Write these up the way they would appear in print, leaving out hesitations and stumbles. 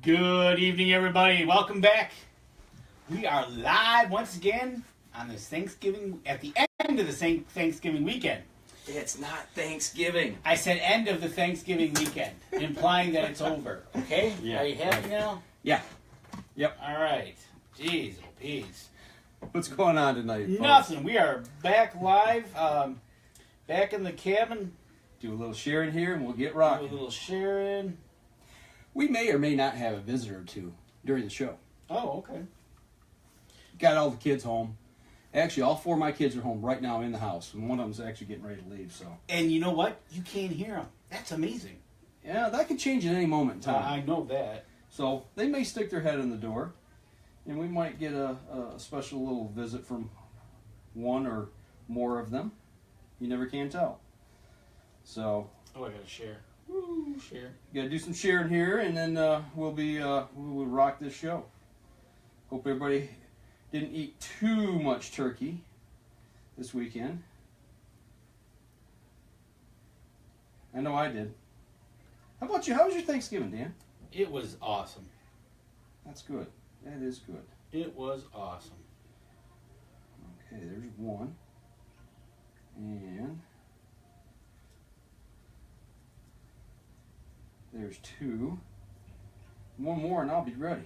Good evening, everybody. Welcome back. We are live once again on this Thanksgiving, at the end of the Thanksgiving weekend. It's not Thanksgiving. I said end of the Thanksgiving weekend, implying that it's over. Okay? Yeah. Are you happy now? Yeah. Yep. All right. Jeez, oh, peas. What's going on tonight, folks? Nothing. We are back live, back in the cabin. Do a little sharing here and we'll get Do rocking. a little sharing. We may or may not have a visitor or two during the show. Oh, okay. Got all the kids home. Actually, all four of my kids are home right now in the house, and one of them's actually getting ready to leave. So. And you know what? You can't hear them. That's amazing. Yeah, that could change at any moment in time. I know that. So they may stick their head in the door, and we might get a special little visit from one or more of them. You never can tell. So. Oh, I gotta share. Woo, share. Got to do some sharing here, and then we'll rock this show. Hope everybody didn't eat too much turkey this weekend. I know I did. How about you? How was your Thanksgiving, Dan? It was awesome. That's good. That is good. It was awesome. Okay, there's one. And there's two. One more and I'll be ready.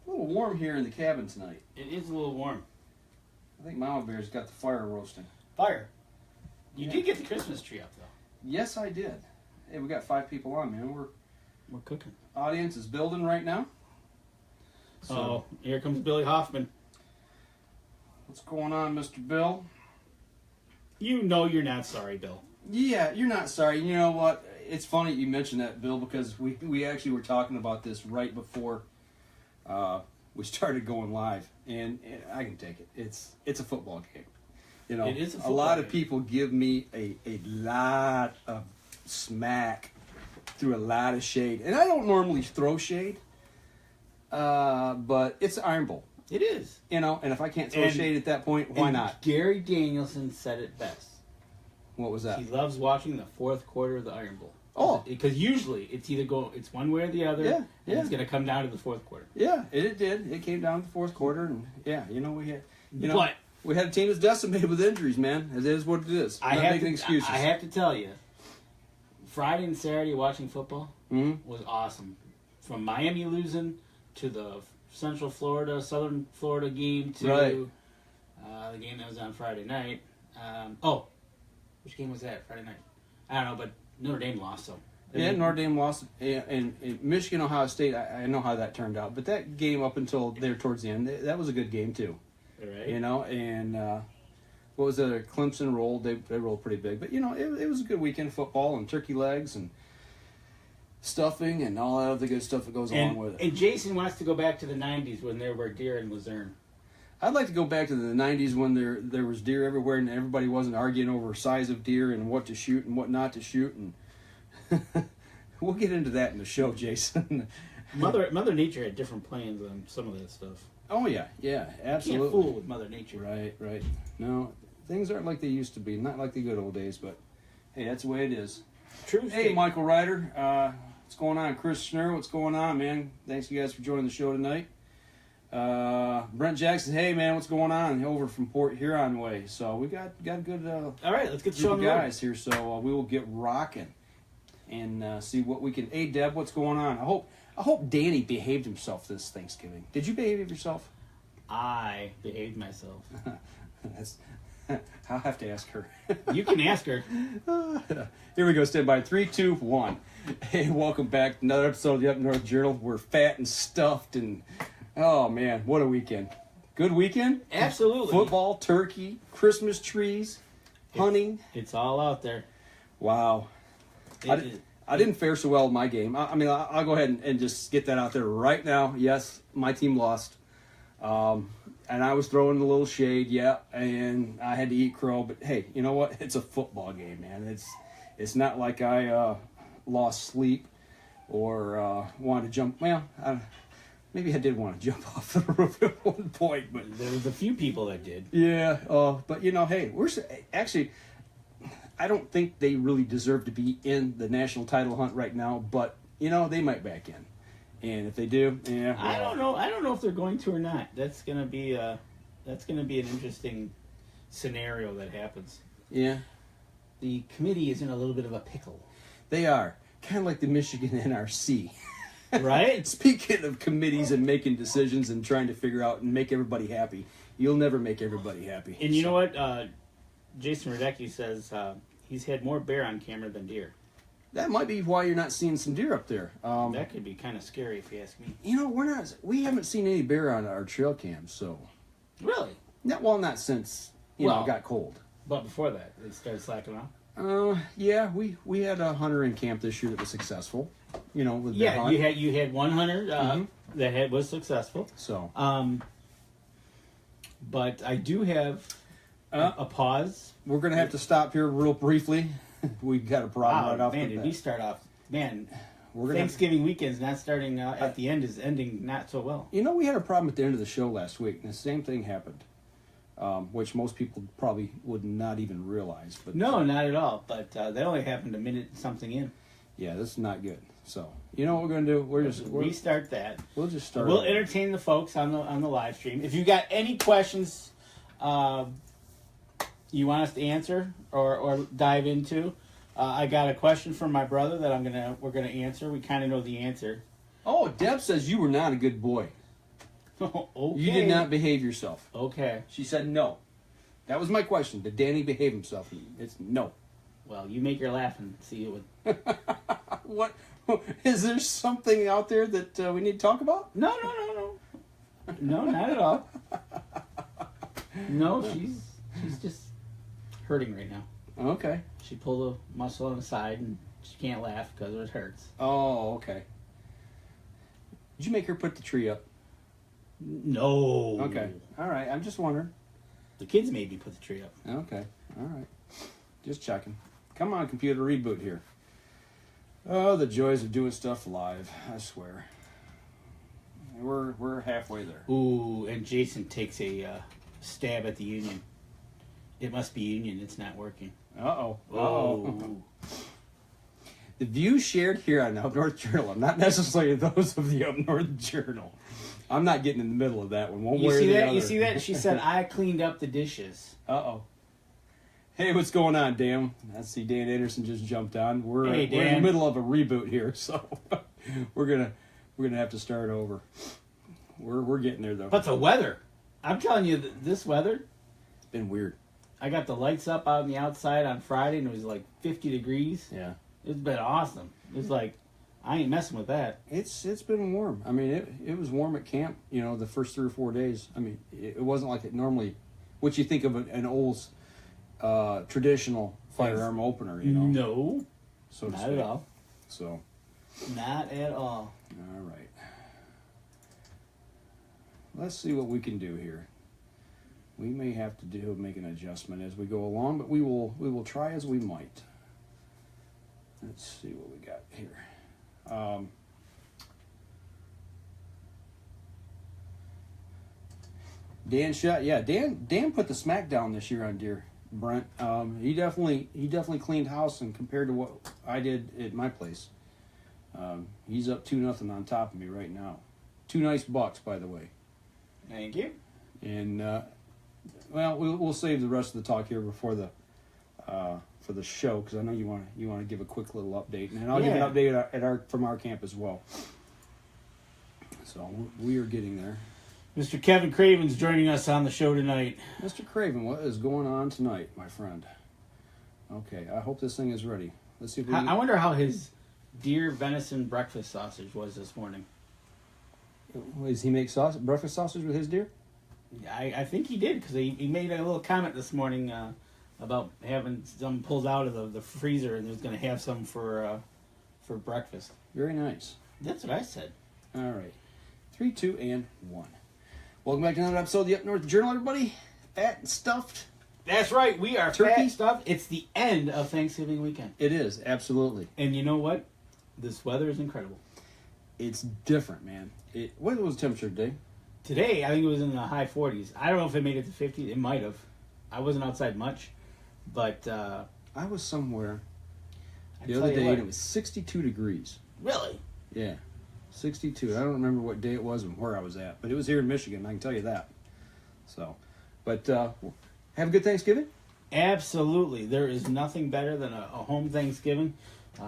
A little warm here in the cabin tonight. It is a little warm. I think Mama Bear's got the fire roasting. Fire. You Yeah. did get the Christmas tree up, though. Yes, I did. Hey, we got 5 people on, man. We're cooking. Audience is building right now. So, Oh, here comes Billy Hoffman. what's going on, Mr. Bill? You know you're not sorry, Bill. Yeah, you're not sorry. You know what? It's funny you mentioned that, Bill, because we actually were talking about this right before we started going live, and I can take it. It's a football game. You know, It is a a football lot game. of people give me a lot of smack through a lot of shade, and I don't normally throw shade, but it's an Iron Bowl. It is. You know, and if I can't throw And- shade at that point, why And not? Gary Danielson said it best. What was that? He loves watching the fourth quarter of the Iron Bowl. Oh. Because usually it's either it's one way or the other. Yeah, And yeah. it's going to come down to the fourth quarter. Yeah, it did. It came down to the fourth quarter, and yeah, we had, But we had a team that's decimated with injuries, man. It is what it is. I Not have making to, excuses. I have to tell you, Friday and Saturday watching football Mhm. was awesome. From Miami losing to the Central Florida, Southern Florida game to Right. The game that was on Friday night. Which game was that? Friday night. I don't know, but Notre Dame lost, so. Yeah, Notre Dame lost, and Michigan, Ohio State. I know how that turned out, but that game up until there towards the end, that was a good game too. Right. You know, and what was it? Clemson rolled. They rolled pretty big, but it was a good weekend of football and turkey legs and stuffing and all that other good stuff that goes along with it. And Jason wants to go back to the 90s when there were deer in Luzerne. I'd like to go back to the 90s when there was deer everywhere and everybody wasn't arguing over size of deer and what to shoot and what not to shoot. And we'll get into that in the show, Jason. Mother Nature had different plans on some of that stuff. Oh, yeah, absolutely. Can't fool with Mother Nature. Right. No, things aren't like they used to be. Not like the good old days, but hey, that's the way it is. True. Hey, statement. Michael Ryder, what's going on? Chris Schnurr, what's going on, man? Thanks you guys for joining the show tonight. Brent Jackson, hey man, what's going on over from Port Huron way? So we got a good All right, let's get the show group on of the road. guys here. So we will get rocking and see what we can. Hey Deb, what's going on? I hope Danny behaved himself this Thanksgiving. Did you behave yourself? I behaved myself. I'll have to ask her. You can ask her. Here we go. Stand by. 3, 2, 1. Hey, welcome back to another episode of the Up North Journal. We're fat and stuffed and. Oh, man, what a weekend. Good weekend? Absolutely. Football, turkey, Christmas trees, hunting. It's all out there. Wow. I didn't fare so well in my game. I'll go ahead and just get that out there right now. Yes, my team lost. And I was throwing a little shade, yeah, and I had to eat crow. But, hey, you know what? It's a football game, man. It's not like I lost sleep or wanted to jump. Well, maybe I did want to jump off the roof at one point, but There was a few people that did. yeah. But hey, actually. I don't think they really deserve to be in the national title hunt right now, but they might back in, And if they do, yeah. Well, I don't know. I don't know if they're going to or not. That's gonna be an interesting scenario that happens. Yeah. The committee is in a little bit of a pickle. They are. Kind of like the Michigan NRC. Right? Speaking of committees and making decisions and trying to figure out and make everybody happy, you'll never make everybody happy. And you know what? Jason Radecki says he's had more bear on camera than deer. That might be why you're not seeing some deer up there. That could be kind of scary if you ask me. You know, we haven't seen any bear on our trail cams, so. Really? Not since it got cold. But before that, they started slacking off. Yeah, we had a hunter in camp this year that was successful. You know, with yeah, you had one hunter that was successful. So, but I do have a pause. We're gonna have to stop here real briefly. We got a problem right off the bat. Did we start off? Man, We're Thanksgiving weekend's not starting at the end, is ending not so well. You know, we had a problem at the end of the show last week, and the same thing happened, which most people probably would not even realize. But no, not at all. But that only happened a minute something in. Yeah, this is not good. So, you know what we're going to do? We'll restart that. We'll just start. We'll entertain the folks on the live stream. If you got any questions you want us to answer or dive into, I got a question from my brother that we're gonna answer. We kind of know the answer. Oh, Deb says you were not a good boy. Okay. You did not behave yourself. Okay. She said no. That was my question. Did Danny behave himself? It's no. Well, you make her laugh and see it with. What? Is there something out there that we need to talk about? No. No, not at all. No, she's just hurting right now. Okay. She pulled a muscle on the side and she can't laugh because it hurts. Oh, okay. Did you make her put the tree up? No. Okay. All right. I'm just wondering. The kids made me put the tree up. Okay. All right. Just checking. Come on, computer, reboot here. Oh, the joys of doing stuff live. I swear. We're halfway there. Ooh, and Jason takes a stab at the Union. It must be Union. It's not working. Uh-oh. Oh. The views shared here on the Up North Journal are not necessarily those of the Up North Journal. I'm not getting in the middle of that one. One way or the other. You see that? She said, I cleaned up the dishes. Uh-oh. Hey, what's going on, Dan? I see Dan Anderson just jumped on. We're in the middle of a reboot here, so we're gonna have to start over. We're getting there though. But the weather, I'm telling you, this weather, it's been weird. I got the lights up out on the outside on Friday, and it was like 50 degrees. Yeah, it's been awesome. It's like I ain't messing with that. It's been warm. I mean, it was warm at camp. You know, the first 3 or 4 days. I mean, it wasn't like it normally. What you think of an old traditional firearm opener, you know? No, so to not speak. at all. So, not at all. All right. Let's see what we can do here. We may have to make an adjustment as we go along, but we will try as we might. Let's see what we got here. Dan shot. Yeah, Dan put the smack down this year on deer. Brent, he definitely cleaned house, and compared to what I did at my place, he's up 2-0 on top of me right now. 2 nice bucks, by the way. Thank you. And well, we'll save the rest of the talk here before for the show, because I know you want to give a quick little update, and I'll give an update from our camp as well. So we are getting there. Mr. Kevin Craven's joining us on the show tonight. Mr. Craven, what is going on tonight, my friend? Okay, I hope this thing is ready. Let's see if we can... I wonder how his deer venison breakfast sausage was this morning. Does he make breakfast sausage with his deer? I think he did, because he made a little comment this morning about having some pulled out of the freezer, and he was going to have some for breakfast. Very nice. That's what I said. All right. 3, 2, and 1. Welcome back to another episode of the Up North Journal, everybody. Fat and stuffed. That's right. We are turkey fat and stuffed. It's the end of Thanksgiving weekend. It is, absolutely. And you know what? This weather is incredible. It's different, man. What was the temperature today? Today, I think it was in the high 40s. I don't know if it made it to 50. It might have. I wasn't outside much, but... I was somewhere the other day, and it was 62 degrees. Really? Yeah. 62. I don't remember what day it was and where I was at, but it was here in Michigan. I can tell you that. So, but have a good Thanksgiving. Absolutely. There is nothing better than a home Thanksgiving,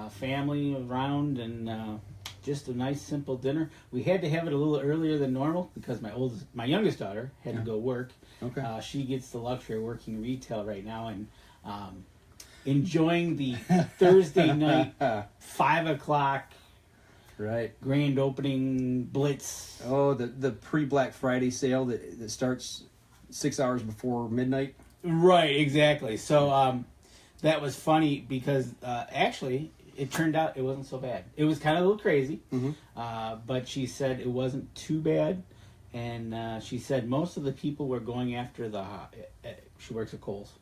family around, and just a nice simple dinner. We had to have it a little earlier than normal because my youngest daughter had to go work. Okay. She gets the luxury of working retail right now and enjoying the Thursday night 5 o'clock right grand opening blitz. Oh, the pre-Black Friday sale that starts 6 hours before midnight. Right, exactly. So that was funny because actually it turned out it wasn't so bad. It was kind of a little crazy, but she said it wasn't too bad. And she said most of the people were going after she works at Kohl's,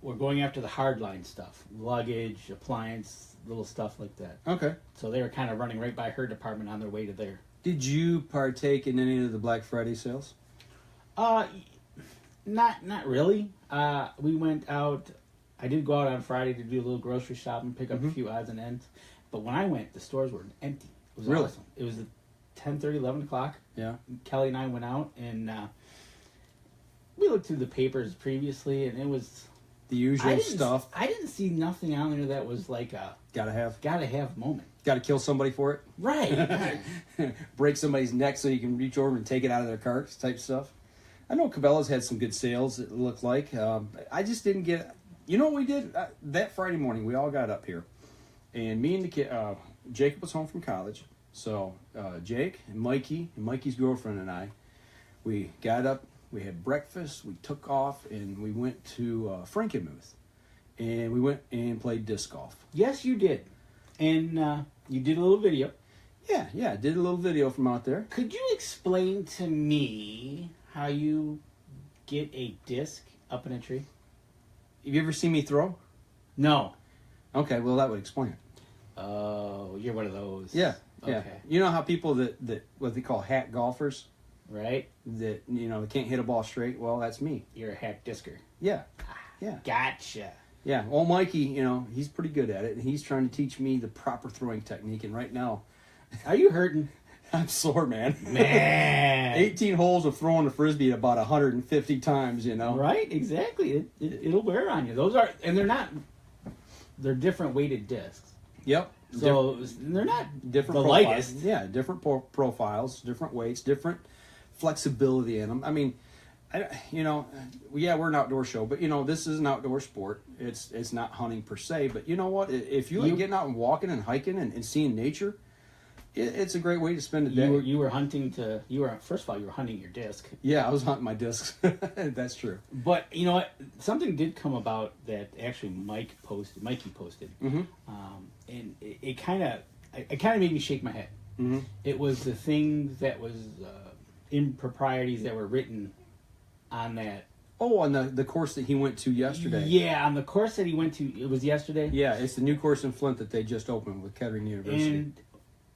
were going after the hardline stuff, luggage, appliance, little stuff like that. Okay. So they were kind of running right by her department on their way to there. Did you partake in any of the Black Friday sales? Not really. We went out. I did go out on Friday to do a little grocery shopping, pick up a few odds and ends. But when I went, the stores were empty. It was awesome. It was 10:30, 11 o'clock. Yeah. Kelly and I went out, and we looked through the papers previously, and it was the usual stuff. I didn't see nothing on there that was like a gotta have moment. Got to kill somebody for it. Right. Break somebody's neck so you can reach over and take it out of their carts type stuff. I know Cabela's had some good sales, it looked like. I just didn't get... You know what we did? That Friday morning, we all got up here. And me and the kid... Jacob was home from college. So Jake and Mikey and Mikey's girlfriend and I, we got up, we had breakfast, we took off, and we went to Frankenmuth. And we went and played disc golf. Yes, you did. And you did a little video. Yeah, did a little video from out there. Could you explain to me how you get a disc up in a tree? Have you ever seen me throw? No. Okay, well, that would explain it. Oh, you're one of those. Yeah. Okay. You know how people that what they call hack golfers? Right. That, they can't hit a ball straight? Well, that's me. You're a hack discer. Yeah. Gotcha. Yeah. Old Mikey, he's pretty good at it, and he's trying to teach me the proper throwing technique, and right now... Are you hurting? I'm sore, man. 18 holes of throwing the Frisbee about 150 times, Right, exactly. It'll wear on you. They're different weighted discs. Yep. So they're not different the profiles. lightest. Yeah, different profiles, different weights, different flexibility in them. I mean, we're an outdoor show, but this is an outdoor sport. It's not hunting per se, but you know what? If you like getting out and walking and hiking and seeing nature, it's a great way to spend a day. You were hunting first of all, you were hunting your disc. Yeah, I was hunting my discs. That's true. But you know what? Something did come about that actually Mikey posted. Mm-hmm. And it kind of made me shake my head. Mm-hmm. It was the things that was improprieties that were written on that. Oh, on the course that he went to yesterday. Yeah, on the course that he went to. It was yesterday. Yeah, it's the new course in Flint that they just opened with Kettering University. And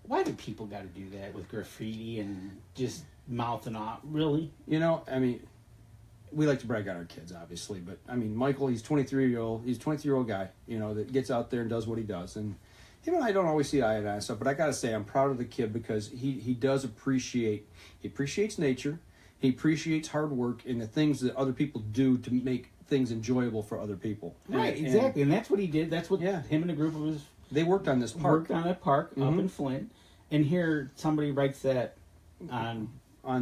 why do people got to do that with graffiti and just mouthing off? Really? I mean, we like to brag on our kids, obviously, but I mean, Michael, he's 23-year-old guy, that gets out there and does what he does. And him and I don't always see eye to eye and stuff, but I got to say, I'm proud of the kid because he appreciates nature. He appreciates hard work and the things that other people do to make things enjoyable for other people. Right, exactly. And that's what he did. That's what him and a group of his... They worked on this park. Worked on that park up in Flint. And here somebody writes that on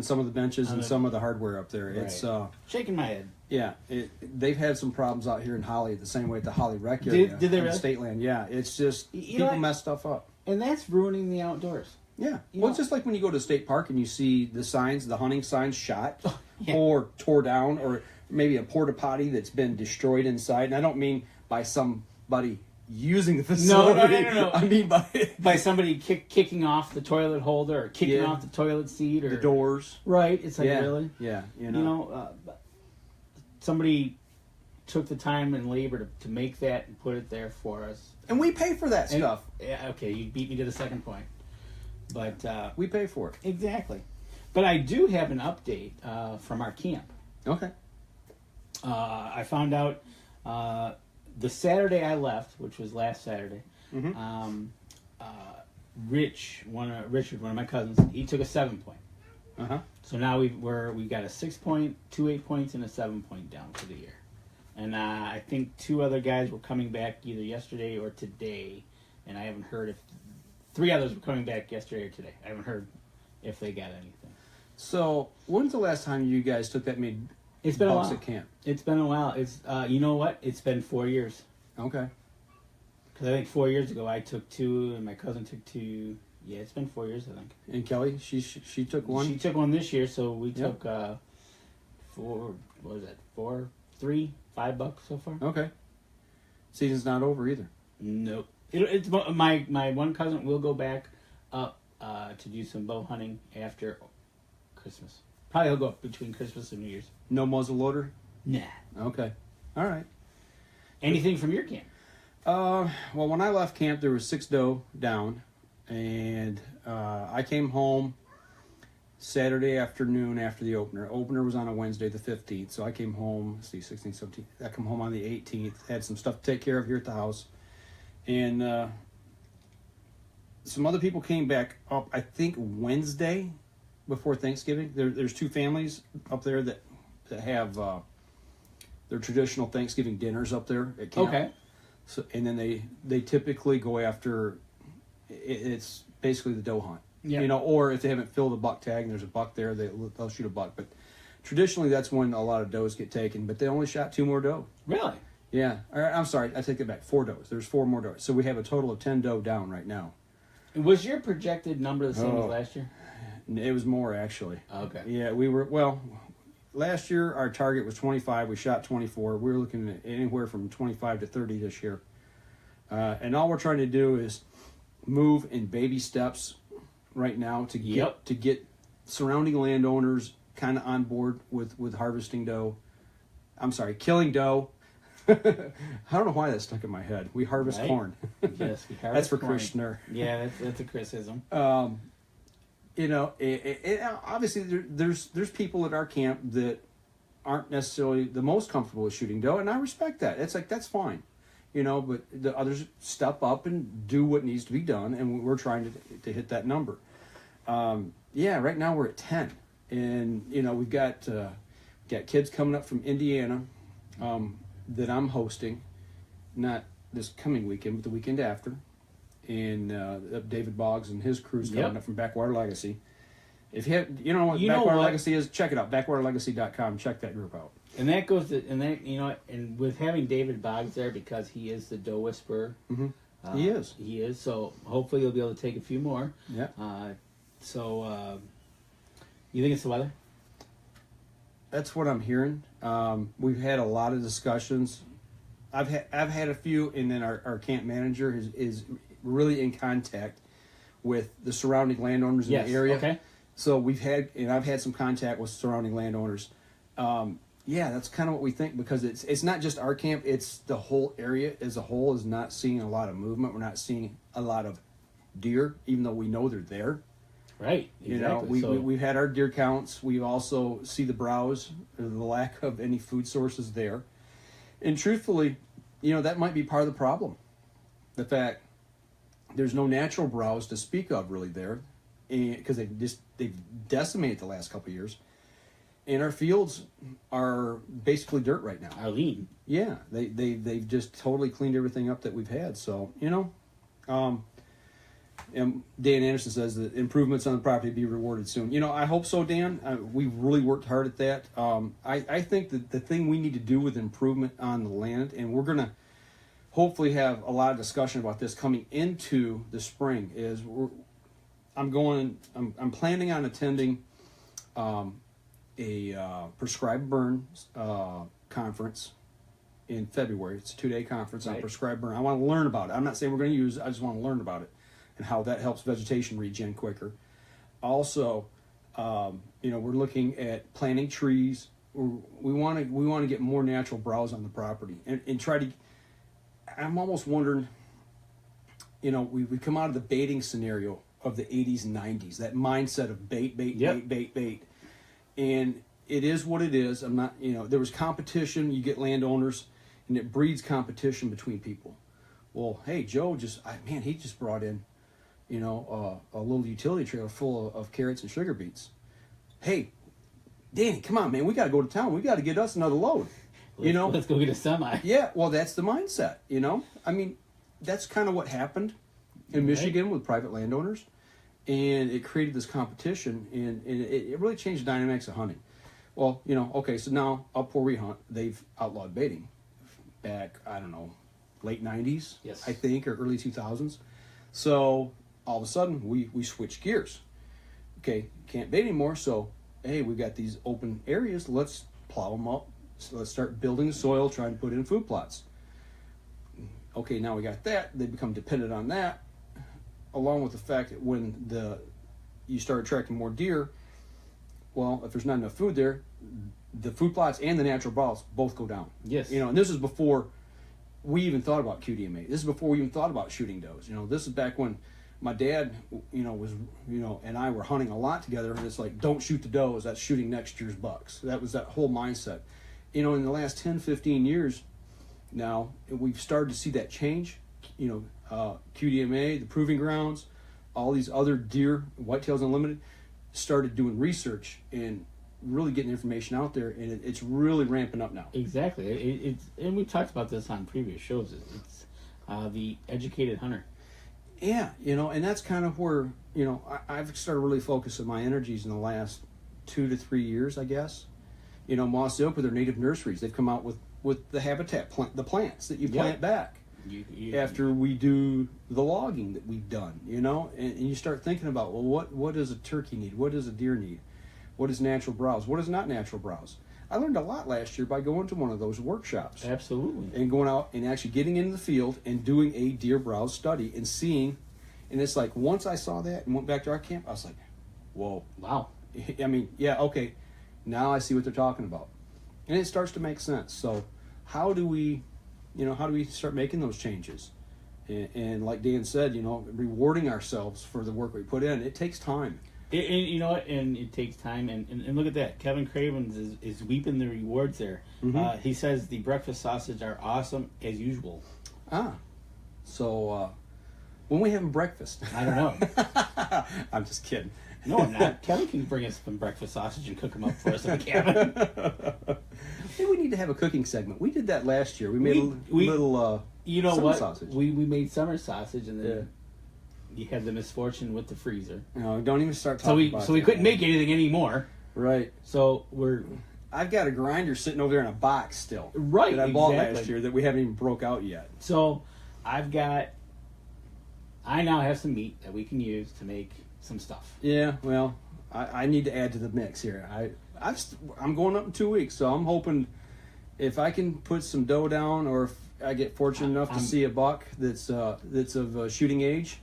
some of the benches and some of the hardware up there. Right. It's shaking my head. Yeah, they've had some problems out here in Holly, the same way at the Holly Rec area. Did they really? State land, yeah. It's just people mess stuff up. And that's ruining the outdoors. Yeah. It's just like when you go to a state park and you see the signs, the hunting signs shot or tore down, or maybe a porta potty that's been destroyed inside. And I don't mean by somebody using the facility. No. I mean by somebody kicking off the toilet holder or kicking off the toilet seat or the doors. Right. It's like really. Yeah. Somebody took the time and labor to make that and put it there for us. And we pay for that stuff. Yeah. Okay. You beat me to the second point. But we pay for it. Exactly. But I do have an update from our camp. Okay. I found out the Saturday I left, which was last Saturday, Richard, one of my cousins, he took a 7-point. So now we've got a 6-point, 2 8-points, and a 7-point down for the year. And I think 2 other guys were coming back either yesterday or today, and I haven't heard if 3 others were coming back yesterday or today. I haven't heard if they got anything. So when's the last time you guys took that many It's been a bucks while. at camp? It's been a while. It's you know what? It's been 4 years. Okay. Because I think 4 years ago I took 2 and my cousin took 2. Yeah, it's been 4 years, I think. And Kelly, she took one? She took one this year, so we took 4, what was that, 4, 3, $5 so far. Okay. Season's not over either. Nope. It's my one cousin will go back up to do some bow hunting after Christmas. Probably he'll go up between Christmas and New Year's. No muzzle loader? Nah. Okay. All right. Anything from your camp? Well, when I left camp, there was 6 doe down, and I came home Saturday afternoon after the opener. Opener was on a Wednesday, the 15th, so I came home, 16th, 17th. I come home on the 18th, had some stuff to take care of here at the house, and some other people came back up, I think, Wednesday before Thanksgiving. There's 2 families up there that have their traditional Thanksgiving dinners up there at camp. Okay. So, and then they typically go after, it's basically the doe hunt. Yeah. Or if they haven't filled a buck tag and there's a buck there, they'll shoot a buck. But traditionally, that's when a lot of does get taken. But they only shot 2 more doe. Really? Yeah. I'm sorry, I take it back. 4 does. There's 4 more does. So we have a total of 10 doe down right now. Was your projected number the same as last year? It was more, actually. Okay. Yeah, last year our target was 25. We shot 24. We were looking at anywhere from 25 to 30 this year. And all we're trying to do is move in baby steps right now to get surrounding landowners kind of on board with harvesting doe. I'm sorry, killing doe. I don't know why that stuck in my head. We harvest corn. Yes, we harvest That's for corn. Krishner. Yeah, that's a criticism. Obviously there's people at our camp that aren't necessarily the most comfortable with shooting doe, and I respect that. It's like, that's fine. But the others step up and do what needs to be done, and we're trying to hit that number. Right now we're at 10, and we've got kids coming up from Indiana that I'm hosting, not this coming weekend, but the weekend after, and David Boggs and his crew's coming up from Backwater Legacy. If you have, what Backwater Legacy is, check it out. BackwaterLegacy.com. Check that group out. And that goes to, and with having David Boggs there, because he is the doe whisperer. Mm-hmm. He is. He is. So hopefully you'll be able to take a few more. Yeah. You think it's the weather? That's what I'm hearing. We've had a lot of discussions. I've had a few, and then our camp manager is really in contact with the surrounding landowners in the area. Okay. So I've had some contact with surrounding landowners. That's kind of what we think, because it's not just our camp, it's the whole area as a whole is not seeing a lot of movement. We're not seeing a lot of deer, even though we know they're there. Right. Exactly. We've had our deer counts. We also see the browse, or the lack of any food sources there. And truthfully, that might be part of the problem. The fact there's no natural browse to speak of really there, because they've decimated the last couple of years. And our fields are basically dirt right now. Are lean. Yeah, they've just totally cleaned everything up that we've had. So and Dan Anderson says that improvements on the property be rewarded soon. I hope so, Dan. We've really worked hard at that. I think that the thing we need to do with improvement on the land, and we're gonna hopefully have a lot of discussion about this coming into the spring, is I'm planning on attending a prescribed burn conference in February. It's a 2-day conference on prescribed burn. I want to learn about it. I'm not saying we're going to use it. I just want to learn about it and how that helps vegetation regen quicker. Also, we're looking at planting trees. We want to get more natural browse on the property and try to. I'm almost wondering. We come out of the baiting scenario of the 80s and 90s. That mindset of bait, and it is what it is. I'm not. There was competition. You get landowners, and it breeds competition between people. Well, hey, Joe he just brought in a little utility trailer full of carrots and sugar beets. Hey, Danny, come on, man, we got to go to town. We got to get us another load. Let's go get a semi. Yeah, well, that's the mindset. I mean, that's kind of what happened in Michigan with private landowners, and it created this competition, and it really changed the dynamics of hunting. Well, okay, so now up where we hunt, they've outlawed baiting back, I don't know, late 90s, yes, I think, or early 2000s. So all of a sudden, we switched gears. Okay, can't bait anymore, so, hey, we've got these open areas, let's plow them up. So let's start building the soil, trying to put in food plots. Okay, now we got that. They become dependent on that, along with the fact that when you start attracting more deer, well, if there's not enough food there, the food plots and the natural browse both go down. Yes. And this is before we even thought about QDMA. This is before we even thought about shooting does. This is back when my dad, was, and I were hunting a lot together, and it's like, don't shoot the does, that's shooting next year's bucks. That was that whole mindset. In the last 10, 15 years now, we've started to see that change. QDMA, the Proving Grounds, all these other deer, Whitetails Unlimited, started doing research and really getting information out there, and it's really ramping up now. Exactly. And we talked about this on previous shows. It's the educated hunter. Yeah, and that's kind of where, I've started really focusing my energies in the last 2 to 3 years, I guess. Moss Oak with their native nurseries, they've come out with the habitat, the plants that you plant back after we do the logging that we've done, and you start thinking about, well, what does a turkey need? What does a deer need? What is natural browse? What is not natural browse? I learned a lot last year by going to one of those workshops. Absolutely. And going out and actually getting into the field and doing a deer browse study and seeing, and it's like, once I saw that and went back to our camp, I was like, whoa. Wow. I mean, yeah, okay. Now I see what they're talking about, and it starts to make sense. So, how do we start making those changes? And like Dan said, rewarding ourselves for the work we put in. It takes time. And it takes time. And look at that. Kevin Cravens is weeping the rewards there. Mm-hmm. He says the breakfast sausage are awesome as usual. So when we having breakfast? I don't know. I'm just kidding. No, I'm not. Kevin can bring us some breakfast sausage and cook them up for us in the cabin. Maybe we need to have a cooking segment. We did that last year. We made a little summer sausage. We made summer sausage, and then you had the misfortune with the freezer. No, don't even start talking about it. So we couldn't make anything anymore. Right. So I've got a grinder sitting over there in a box still. Right, that I bought last year that we haven't even broke out yet. So I now have some meat that we can use to make some stuff. Yeah, well, I need to add to the mix here. I'm going up in 2 weeks, so I'm hoping if I can put some dough down, or if I get fortunate enough to see a buck that's of shooting age,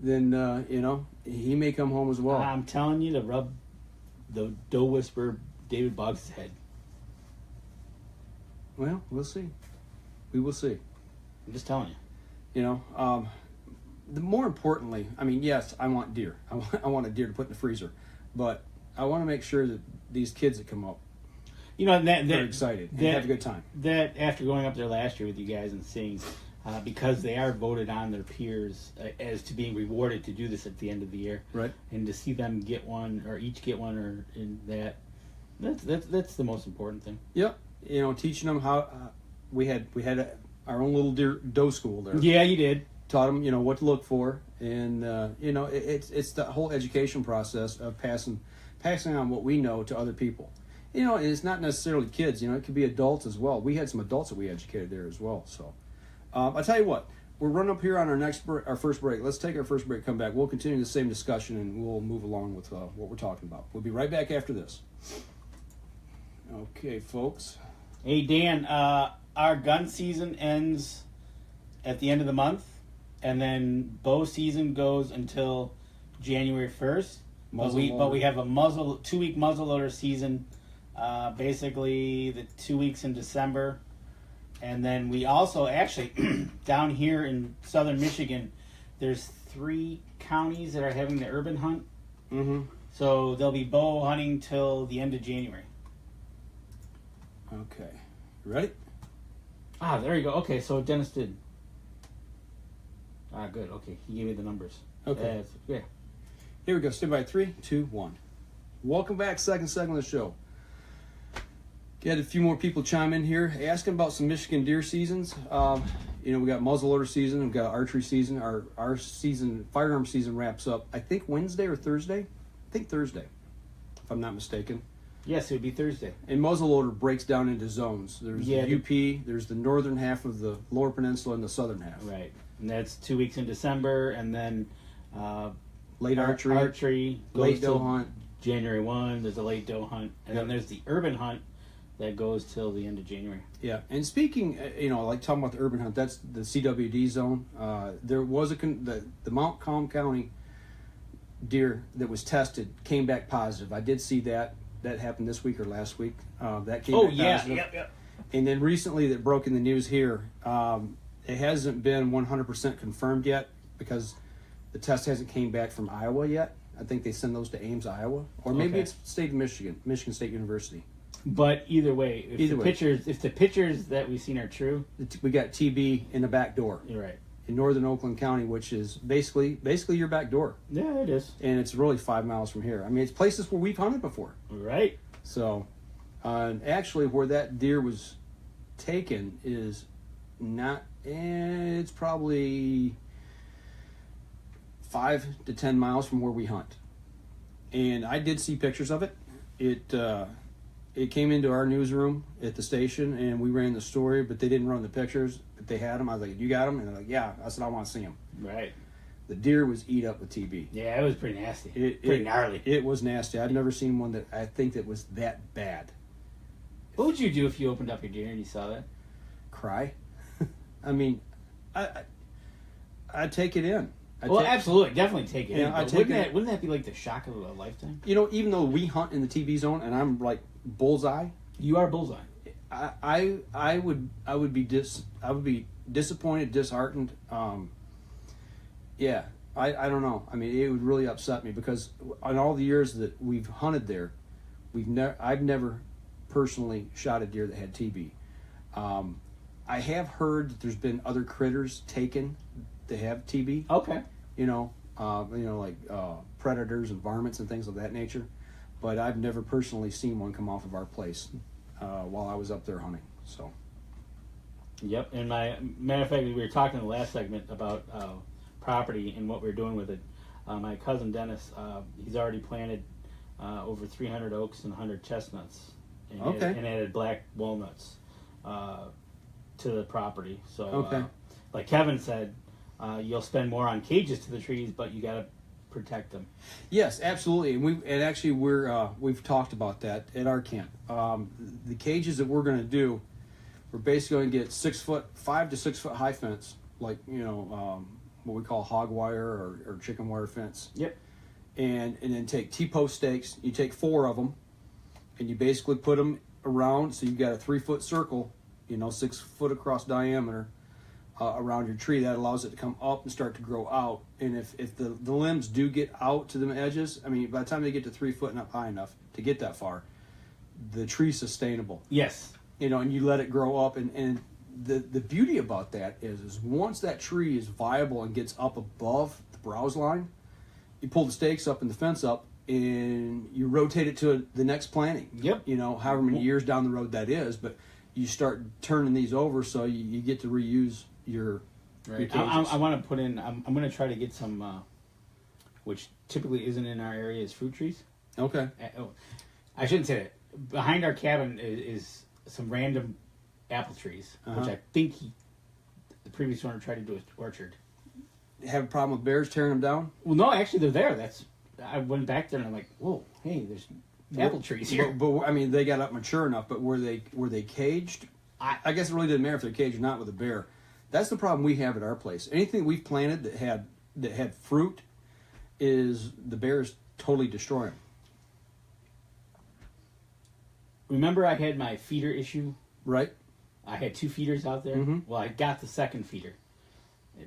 then he may come home as well. I'm telling you to rub the dough whisperer David Boggs' head. Well, we'll see. We will see. I'm just telling you. The more importantly, I mean, yes, I want deer. I want a deer to put in the freezer, but I want to make sure that these kids that come up, they're excited and have a good time. That after going up there last year with you guys and seeing, because they are voted on their peers as to being rewarded to do this at the end of the year, right? And to see them get one, or each get one, or in that's the most important thing. Yep. Teaching them how we had our own little doe school there. Yeah, you did. Taught them, what to look for, and it's the whole education process of passing on what we know to other people. And it's not necessarily kids. It could be adults as well. We had some adults that we educated there as well. So, I'll tell you what, we're running up here on our first break. Let's take our first break. Come back. We'll continue the same discussion, and we'll move along with what we're talking about. We'll be right back after this. Okay, folks. Hey, Dan. Our gun season ends at the end of the month. And then bow season goes until January 1st. But we have a 2-week muzzleloader season, basically the 2 weeks in December. And then we also actually, down here in southern Michigan, there's 3 counties that are having the urban hunt. Mm-hmm. So they'll be bow hunting till the end of January. Okay. Ready? There you go. Okay, so Dennis did. Good. Okay, he gave me the numbers. Okay. Yeah. Here we go. Stand by. 3, 2, 1. Welcome back. Second segment of the show. Get a few more people chime in here, asking about some Michigan deer seasons. We got muzzleloader season, we've got archery season. Our season, firearm season, wraps up, I think Wednesday or Thursday. I think Thursday, if I'm not mistaken. Yes, it would be Thursday. And muzzleloader breaks down into zones. There's the UP, there's the northern half of the Lower Peninsula, and the southern half. Right, and that's 2 weeks in December, and then late archery, goes late doe hunt. January 1. There's a late doe hunt, and then there's the urban hunt. That goes till the end of January. Yeah, and speaking, like talking about the urban hunt, that's the CWD zone. There was the Mount Calm County deer that was tested came back positive. I did see that. That happened this week or last week. That came back positive. Yep. And then recently that broke in the news here. It hasn't been 100% confirmed yet because the test hasn't came back from Iowa yet. I think they send those to Ames, Iowa. Or maybe it's state of Michigan State University. But either way, if the pictures that we've seen are true, we got TB in the back door. You're right. In northern Oakland County, which is basically your back door. Yeah, it is. And it's really 5 miles from here. I mean, it's places where we've hunted before. Right. So, actually, where that deer was taken is not. It's probably 5 to 10 miles from where we hunt. And I did see pictures of it. It came into our newsroom at the station, and we ran the story, but they didn't run the pictures. But they had them. I was like, "You got them?" And they're like, "Yeah." I said, "I want to see them." Right. The deer was eat up with TB. Yeah, it was pretty nasty. Pretty gnarly. It was nasty. I've never seen one that I think that was that bad. What would you do if you opened up your deer and you saw that? Cry. I mean, I'd take it in. Absolutely, definitely take it in. Wouldn't that be like the shock of a lifetime? Even though we hunt in the TB zone, and I'm like bullseye. You are bullseye. I would be disappointed, disheartened. I don't know. I mean, it would really upset me because on all the years that we've hunted there, I've never personally shot a deer that had TB. I have heard that there's been other critters taken that have TB. Okay. Like predators and varmints and things of that nature. But I've never personally seen one come off of our place while I was up there hunting. So. Yep, and matter of fact, we were talking in the last segment about property and what we're doing with it. My cousin Dennis, he's already planted over 300 oaks and 100 chestnuts, and added black walnuts to the property. So, like Kevin said, you'll spend more on cages to the trees, but you got to protect them. Yes, absolutely, and we've talked about that at our camp. The cages that we're going to do, we're basically going to get 5 to 6 foot high fence, like what we call hog wire or chicken wire fence. Yep. And then take T-post stakes. You take 4 of them, and you basically put them around. So you've got a 3 foot circle, 6 foot across diameter. Around your tree. That allows it to come up and start to grow out. And if the limbs do get out to the edges, I mean, by the time they get to 3 foot and up high enough to get that far, the tree's sustainable. Yes. And you let it grow up. And the beauty about that is once that tree is viable and gets up above the browse line, you pull the stakes up and the fence up, and you rotate it to the next planting. Yep. However many years down the road that is, but you start turning these over so you get to reuse your cages. I want to put in. I'm going to try to get some, which typically isn't in our area, is fruit trees. Okay. I shouldn't say that. Behind our cabin is some random apple trees, which I think the previous owner tried to do an orchard. Have a problem with bears tearing them down? Well, no, actually they're there. I went back there and I'm like, whoa, hey, there's apple trees here. But I mean, they got up mature enough. But were they caged? I guess it really didn't matter if they're caged or not with a bear. That's the problem we have at our place. Anything we've planted that had fruit, is the bears totally destroy them. Remember, I had my feeder issue. Right. I had 2 feeders out there. Mm-hmm. Well, I got the second feeder,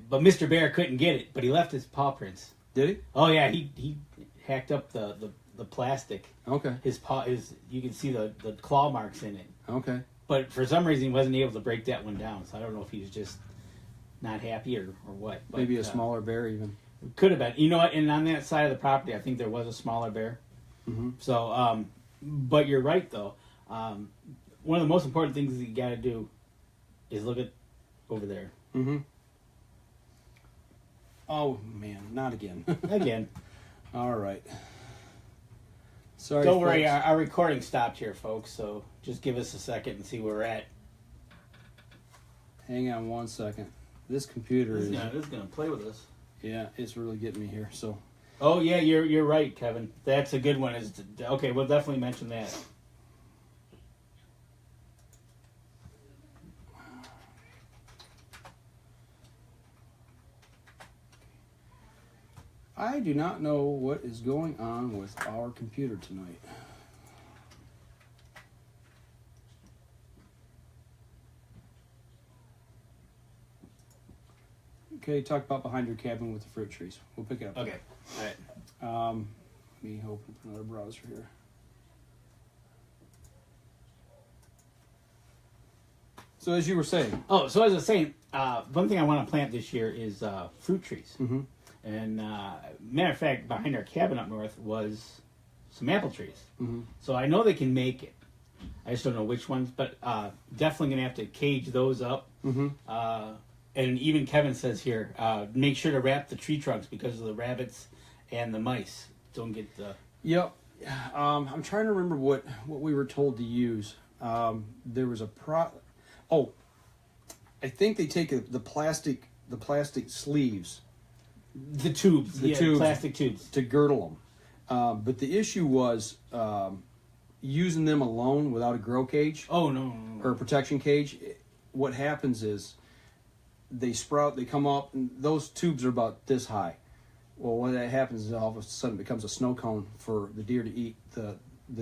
but Mr. Bear couldn't get it. But he left his paw prints. Did he? Oh yeah, he hacked up the plastic. Okay. His paw you can see the claw marks in it. Okay. But for some reason he wasn't able to break that one down. So I don't know if he was just not happy or what. But, maybe a smaller bear even. Could have been. You know what? And on that side of the property, I think there was a smaller bear. Mm-hmm. So, but you're right, though. One of the most important things that you got to do is look at over there. Mm-hmm. Oh, man, not again. Again. All right. Sorry, Don't worry, folks. our recording stopped here, folks, so just give us a second and see where we're at. Hang on one second. This computer This is... is going to play with us. Yeah, it's really getting me here, so... Oh, yeah, you're right, Kevin. That's a good one. Okay, we'll definitely mention that. I do not know what is going on with our computer tonight. Okay, talk about behind your cabin with the fruit trees. We'll pick it up. Okay, all right. Let me open up another browser here. So as you were saying. Oh, so as I was saying, one thing I want to plant this year is fruit trees. Mm-hmm. And matter of fact, behind our cabin up north was some apple trees. Mm-hmm. So I know they can make it. I just don't know which ones, but definitely going to have to cage those up. Mm-hmm. And even Kevin says here, make sure to wrap the tree trunks because of the rabbits and the mice. Don't get the... Yep. I'm trying to remember what we were told to use. There was a Oh, I think they take the plastic sleeves. The tubes. Plastic tubes. To girdle them. But the issue was using them alone without a grow cage. Oh, no. Or a protection cage. What happens is they sprout, they come up, and those tubes are about this high. Well, what that happens is all of a sudden it becomes a snow cone for the deer to eat the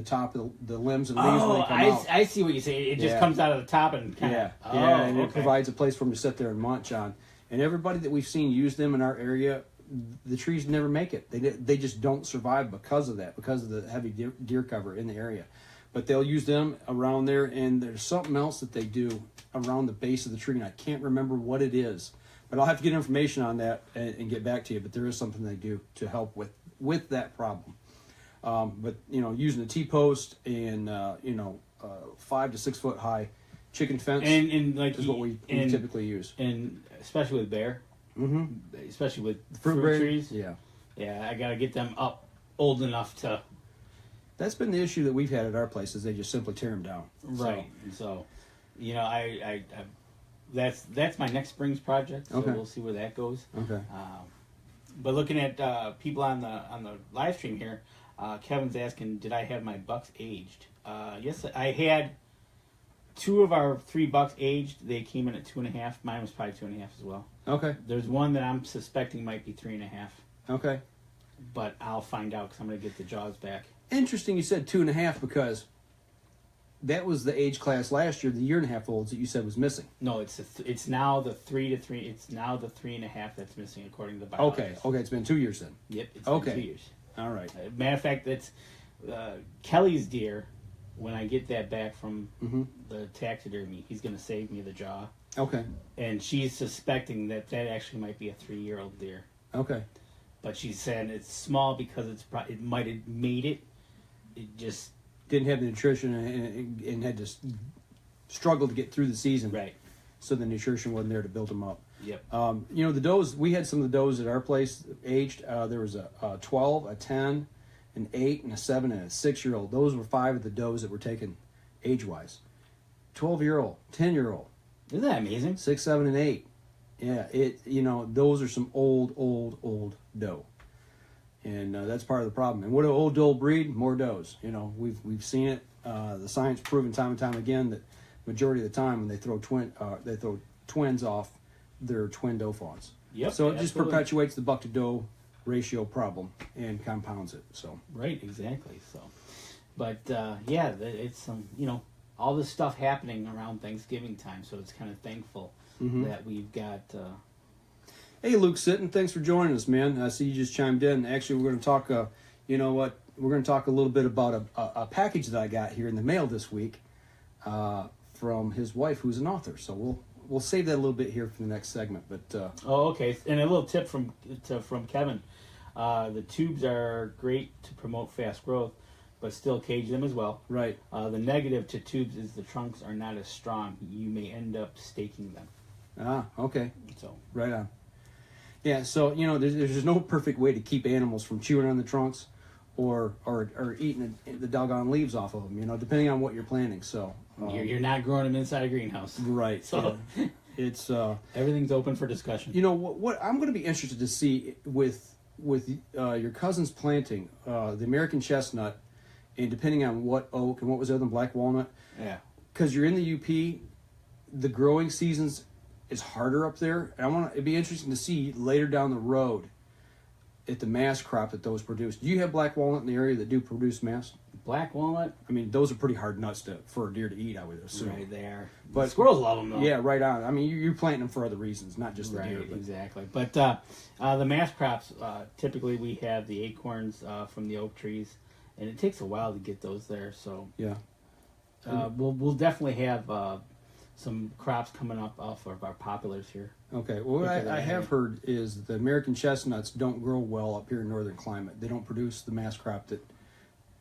top of the limbs and leaves when they come out. I see what you say. It just comes out of the top and kind of... and it provides a place for them to sit there and munch on. And everybody that we've seen use them in our area, the trees never make it. They just don't survive because of that, because of the heavy deer cover in the area. But they'll use them around there, and there's something else that they do around the base of the tree, and I can't remember what it is. But I'll have to get information on that and get back to you. But there is something they do to help with that problem. But using a T-post and 5 to 6 foot high chicken fence and like is what we typically use, and especially with bear, especially with fruit trees. Yeah, I gotta get them up old enough to. That's been the issue that we've had at our place, is they just simply tear them down. Right. So I that's my next spring's project. So we'll see where that goes. Okay. But looking at people on the live stream here, Kevin's asking, did I have my bucks aged? Yes, I had 2 of our 3 bucks aged. They came in at 2.5. Mine was probably 2.5 as well. Okay. There's one that I'm suspecting might be 3.5. Okay. But I'll find out because I'm going to get the jaws back. Interesting you said 2.5, because that was the age class last year, the 1.5-year-olds that you said was missing. No, it's now the 3 to 3. It's now the 3.5 that's missing according to the biologist. Okay, it's been 2 years then. Yep, it's been 2 years. All right. Matter of fact, that's Kelly's deer. When I get that back from the taxidermy, he's going to save me the jaw. Okay. And she's suspecting that actually might be a 3-year-old deer. Okay. But she's saying it's small because it might have made it. It just didn't have the nutrition and had to struggle to get through the season. Right. So the nutrition wasn't there to build them up. Yep. The does, we had some of the does at our place aged. There was a 12, a 10, an 8, and a 7, and a 6-year-old. Those were 5 of the does that were taken age-wise. 12-year-old, 10-year-old. Isn't that amazing? 6, 7, and 8. Yeah, those are some old doe. And that's part of the problem. And what do old doe breed? More does. We've seen it. The science proven time and time again that majority of the time when they throw twins off, they're twin doe fawns. Yep. So it just perpetuates the buck to doe ratio problem and compounds it. So right, exactly. So, but it's all this stuff happening around Thanksgiving time. So it's kind of thankful that we've got. Hey, Luke Sitton, thanks for joining us, man. I see you just chimed in. Actually, we're going to talk. We're going to talk a little bit about a package that I got here in the mail this week from his wife, who's an author. So we'll save that a little bit here for the next segment. But okay. And a little tip from Kevin: the tubes are great to promote fast growth, but still cage them as well. Right. The negative to tubes is the trunks are not as strong. You may end up staking them. Ah, okay. So right on. Yeah, so there's no perfect way to keep animals from chewing on the trunks, or eating the doggone leaves off of them. Depending on what you're planting. So you're not growing them inside a greenhouse, right? So it's everything's open for discussion. What I'm going to be interested to see with your cousin's planting the American chestnut, and depending on what oak and what was the other one, black walnut. Yeah. Because you're in the UP, the growing seasons is harder up there. And it'd be interesting to see later down the road at the mass crop that those produce. Do you have black walnut in the area that do produce mass? Black walnut? I mean, those are pretty hard nuts for a deer to eat, I would assume. Right, they are. But squirrels love them, though. Yeah, right on. I mean, you're planting them for other reasons, not just the right, deer. But. Exactly. But the mass crops, typically we have the acorns from the oak trees, and it takes a while to get those there. So yeah, we'll definitely have some crops coming up off of our populars here. Okay. Well, what I have heard is the American chestnuts don't grow well up here in northern climate. They don't produce the mass crop that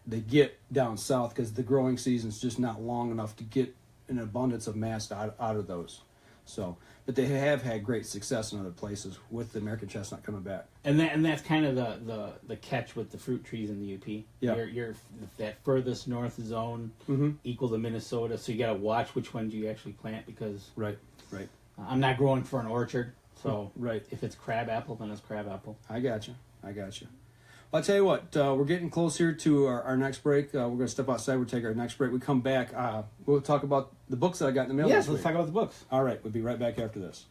they get down south because the growing season's just not long enough to get an abundance of mass out of those. So, but they have had great success in other places with the American chestnut coming back. And that's kind of the catch with the fruit trees in the UP. Yeah. You're that furthest north zone equal to Minnesota, so you got to watch which ones you actually plant because right. I'm not growing for an orchard, so right. If it's crab apple, then it's crab apple. I got you. I'll tell you what, we're getting close here to our next break. We're going to step outside. We'll take our next break. We come back. We'll talk about the books that I got in the mail. Yes, let's talk about the books. All right, we'll be right back after this.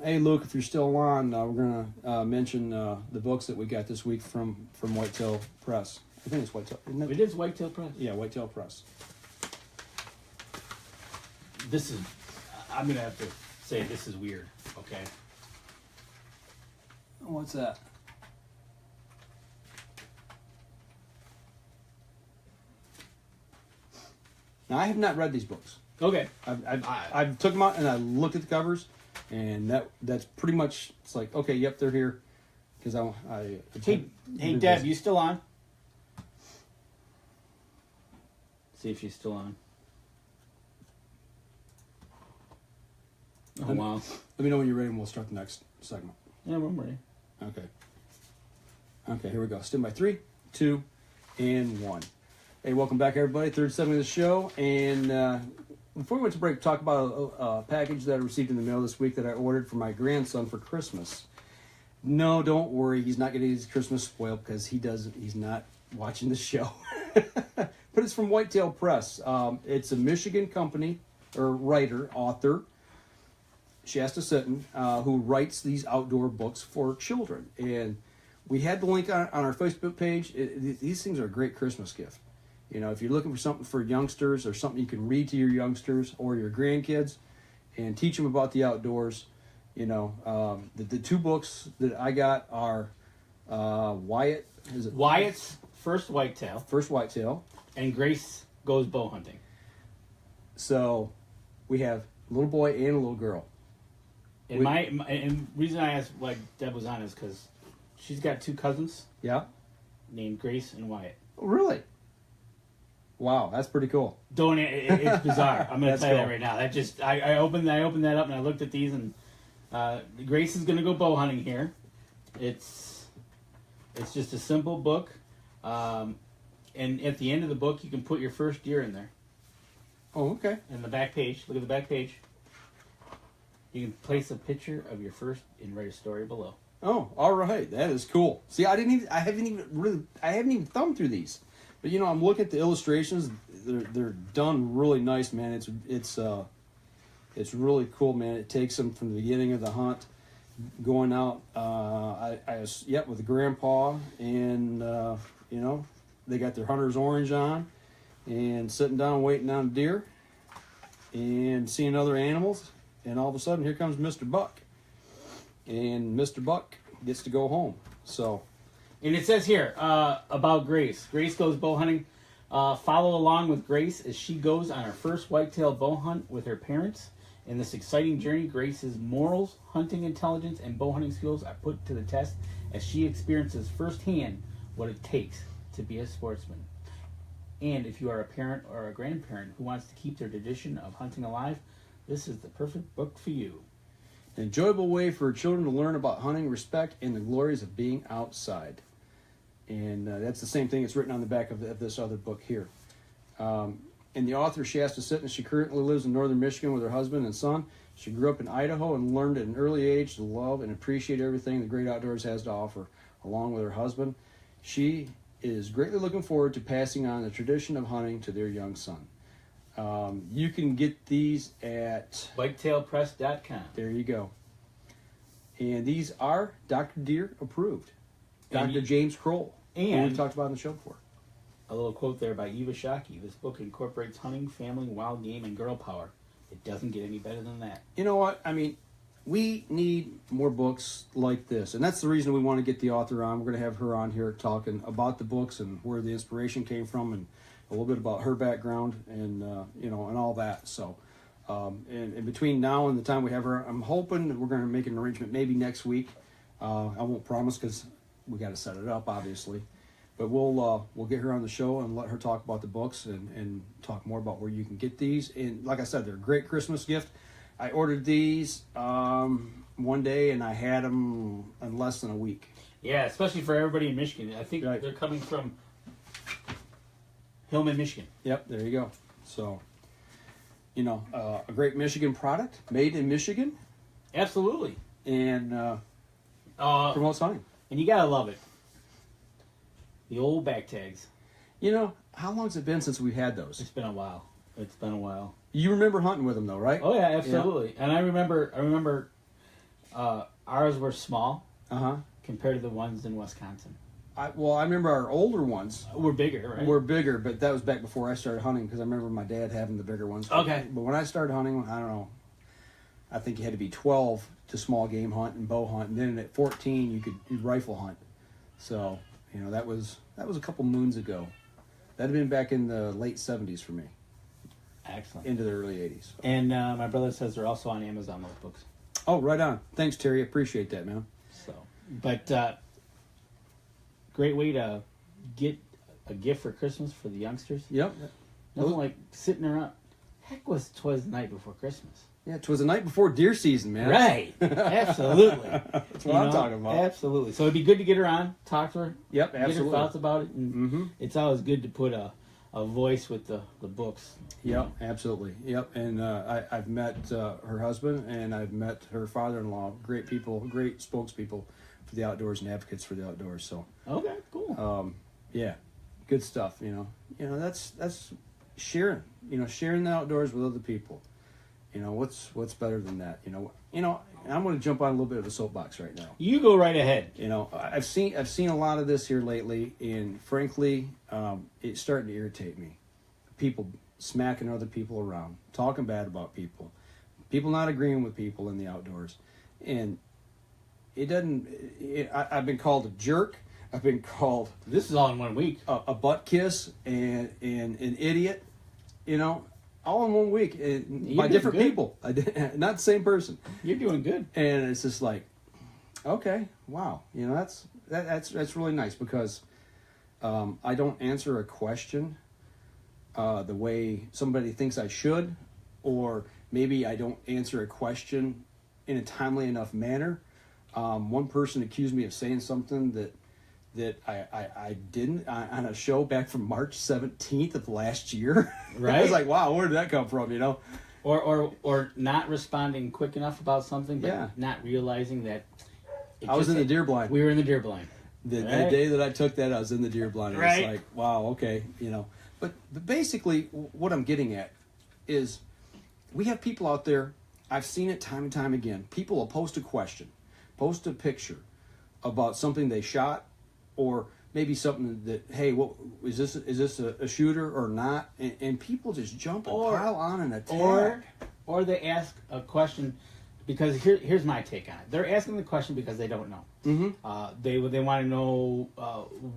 Hey, Luke, if you're still on, we're going to mention the books that we got this week from Whitetail Press. I think it's Whitetail, isn't it? It is Whitetail Press. Yeah, Whitetail Press. This is, I'm going to have to say this is weird, okay? What's that? Now, I have not read these books. Okay. I've took them out and I looked at the covers, and that's pretty much, it's like, okay, yep, they're here. Because Hey, Deb, you still on? See if she's still on. Oh, wow. Let me know when you're ready and we'll start the next segment. Yeah, I'm ready. Okay, here we go. Stand by 3, 2, and 1. Hey, welcome back, everybody. Third segment of the show. And before we went to break, talk about a package that I received in the mail this week that I ordered for my grandson for Christmas. No, don't worry. He's not going to get his Christmas spoiled because he's not watching the show. But it's from Whitetail Press. It's a Michigan company, or writer, author, Shasta Sitton, who writes these outdoor books for children. And we had the link on our Facebook page. These things are a great Christmas gift. If you're looking for something for youngsters or something you can read to your youngsters or your grandkids and teach them about the outdoors, the two books that I got are Wyatt. Is it Wyatt's First Whitetail. And Grace Goes Bow Hunting. So we have a little boy and a little girl. And and reason I asked why Deb was on is because she's got two cousins. Yeah. Named Grace and Wyatt. Oh, really? Wow, that's pretty cool. It's bizarre. I'm going to tell you cool. that right now. That just I opened that up and I looked at these and Grace is going to go bow hunting here. It's just a simple book, and at the end of the book you can put your first deer in there. Oh, okay. And the back page. Look at the back page. You can place a picture of your first and write a story below. Oh, all right. That is cool. See, I haven't even thumbed through these. But I'm looking at the illustrations. They're done really nice, man. It's really cool, man. It takes them from the beginning of the hunt, going out. With the grandpa, and they got their hunter's orange on, and sitting down waiting on deer, and seeing other animals, and all of a sudden here comes Mr. Buck, and Mr. Buck gets to go home. So. And it says here about Grace. Grace goes bow hunting. Follow along with Grace as she goes on her first whitetail bow hunt with her parents. In this exciting journey, Grace's morals, hunting intelligence, and bow hunting skills are put to the test as she experiences firsthand what it takes to be a sportsman. And if you are a parent or a grandparent who wants to keep their tradition of hunting alive, this is the perfect book for you. An enjoyable way for children to learn about hunting, respect, and the glories of being outside. And that's the same thing that's written on the back of this other book here. And the author, Shasta Sitton, she currently lives in northern Michigan with her husband and son. She grew up in Idaho and learned at an early age to love and appreciate everything the great outdoors has to offer, along with her husband. She is greatly looking forward to passing on the tradition of hunting to their young son. You can get these at whitetailpress.com. There you go. And these are Dr. Deere approved. Dr. James Kroll, who we've talked about on the show before. A little quote there by Eva Shockey. This book incorporates hunting, family, wild game, and girl power. It doesn't get any better than that. You know what? I mean, we need more books like this. And that's the reason we want to get the author on. We're going to have her on here talking about the books and where the inspiration came from and a little bit about her background and, and all that. So, and between now and the time we have her, I'm hoping that we're going to make an arrangement maybe next week. I won't promise because we got to set it up, obviously. But we'll get her on the show and let her talk about the books and talk more about where you can get these. And like I said, they're a great Christmas gift. I ordered these one day and I had them in less than a week. Yeah, especially for everybody in Michigan. I think they're coming from Hillman, Michigan. Yep, there you go. So, a great Michigan product made in Michigan. Absolutely. And promotes hunting. And you got to love it. The old back tags. How long's it been since we've had those? It's been a while. You remember hunting with them though, right? Oh yeah, absolutely. Yeah. And I remember ours were small compared to the ones in Wisconsin. I remember our older ones were bigger, right? Were bigger, but that was back before I started hunting because I remember my dad having the bigger ones. Okay. But when I started hunting, I don't know, I think you had to be 12 to small game hunt and bow hunt, and then at 14 you'd rifle hunt. So, that was a couple moons ago. That'd have been back in the late 70s for me. Excellent. Into the early 80s. So. And my brother says they're also on Amazon, those books. Oh, right on. Thanks, Terry. Appreciate that, man. But great way to get a gift for Christmas for the youngsters. Yep. Nothing like sitting around. Heck, was 'twas the night before Christmas. Yeah, 'twas the night before deer season, man. Right. Absolutely. That's what I'm talking about. Absolutely. So it'd be good to get her on, talk to her. Yep, absolutely. Get her thoughts about it. And it's always good to put a voice with the books. Yep, absolutely. Yep, and I've met her husband and I've met her father-in-law. Great people, great spokespeople for the outdoors and advocates for the outdoors. So okay, cool. Yeah, good stuff. That's sharing. Sharing the outdoors with other people. What's better than that? I'm going to jump on a little bit of a soapbox right now. You go right ahead. I've seen a lot of this here lately, and frankly, it's starting to irritate me. People smacking other people around, talking bad about people not agreeing with people in the outdoors, and it doesn't. I've been called a jerk. I've been called. This is all in 1 week. A butt kiss and an idiot. All in 1 week by different people, not the same person. You're doing good, and it's just like, okay, wow, that's really nice because I don't answer a question the way somebody thinks I should, or maybe I don't answer a question in a timely enough manner. One person accused me of saying something that I didn't on a show back from March 17th of last year. Right. I was like, wow, where did that come from, Or not responding quick enough about something, but not realizing that I was in the deer blind. We were in the deer blind. The day that I took that, I was in the deer blind. Right. It's like, wow, okay, But basically, what I'm getting at is we have people out there, I've seen it time and time again. People will post a question, post a picture about something they shot, or maybe something that, hey, what is this? Is this a shooter or not? And people just jump and pile on and attack. Or they ask a question because here's my take on it. They're asking the question because they don't know. Mm-hmm. They want to know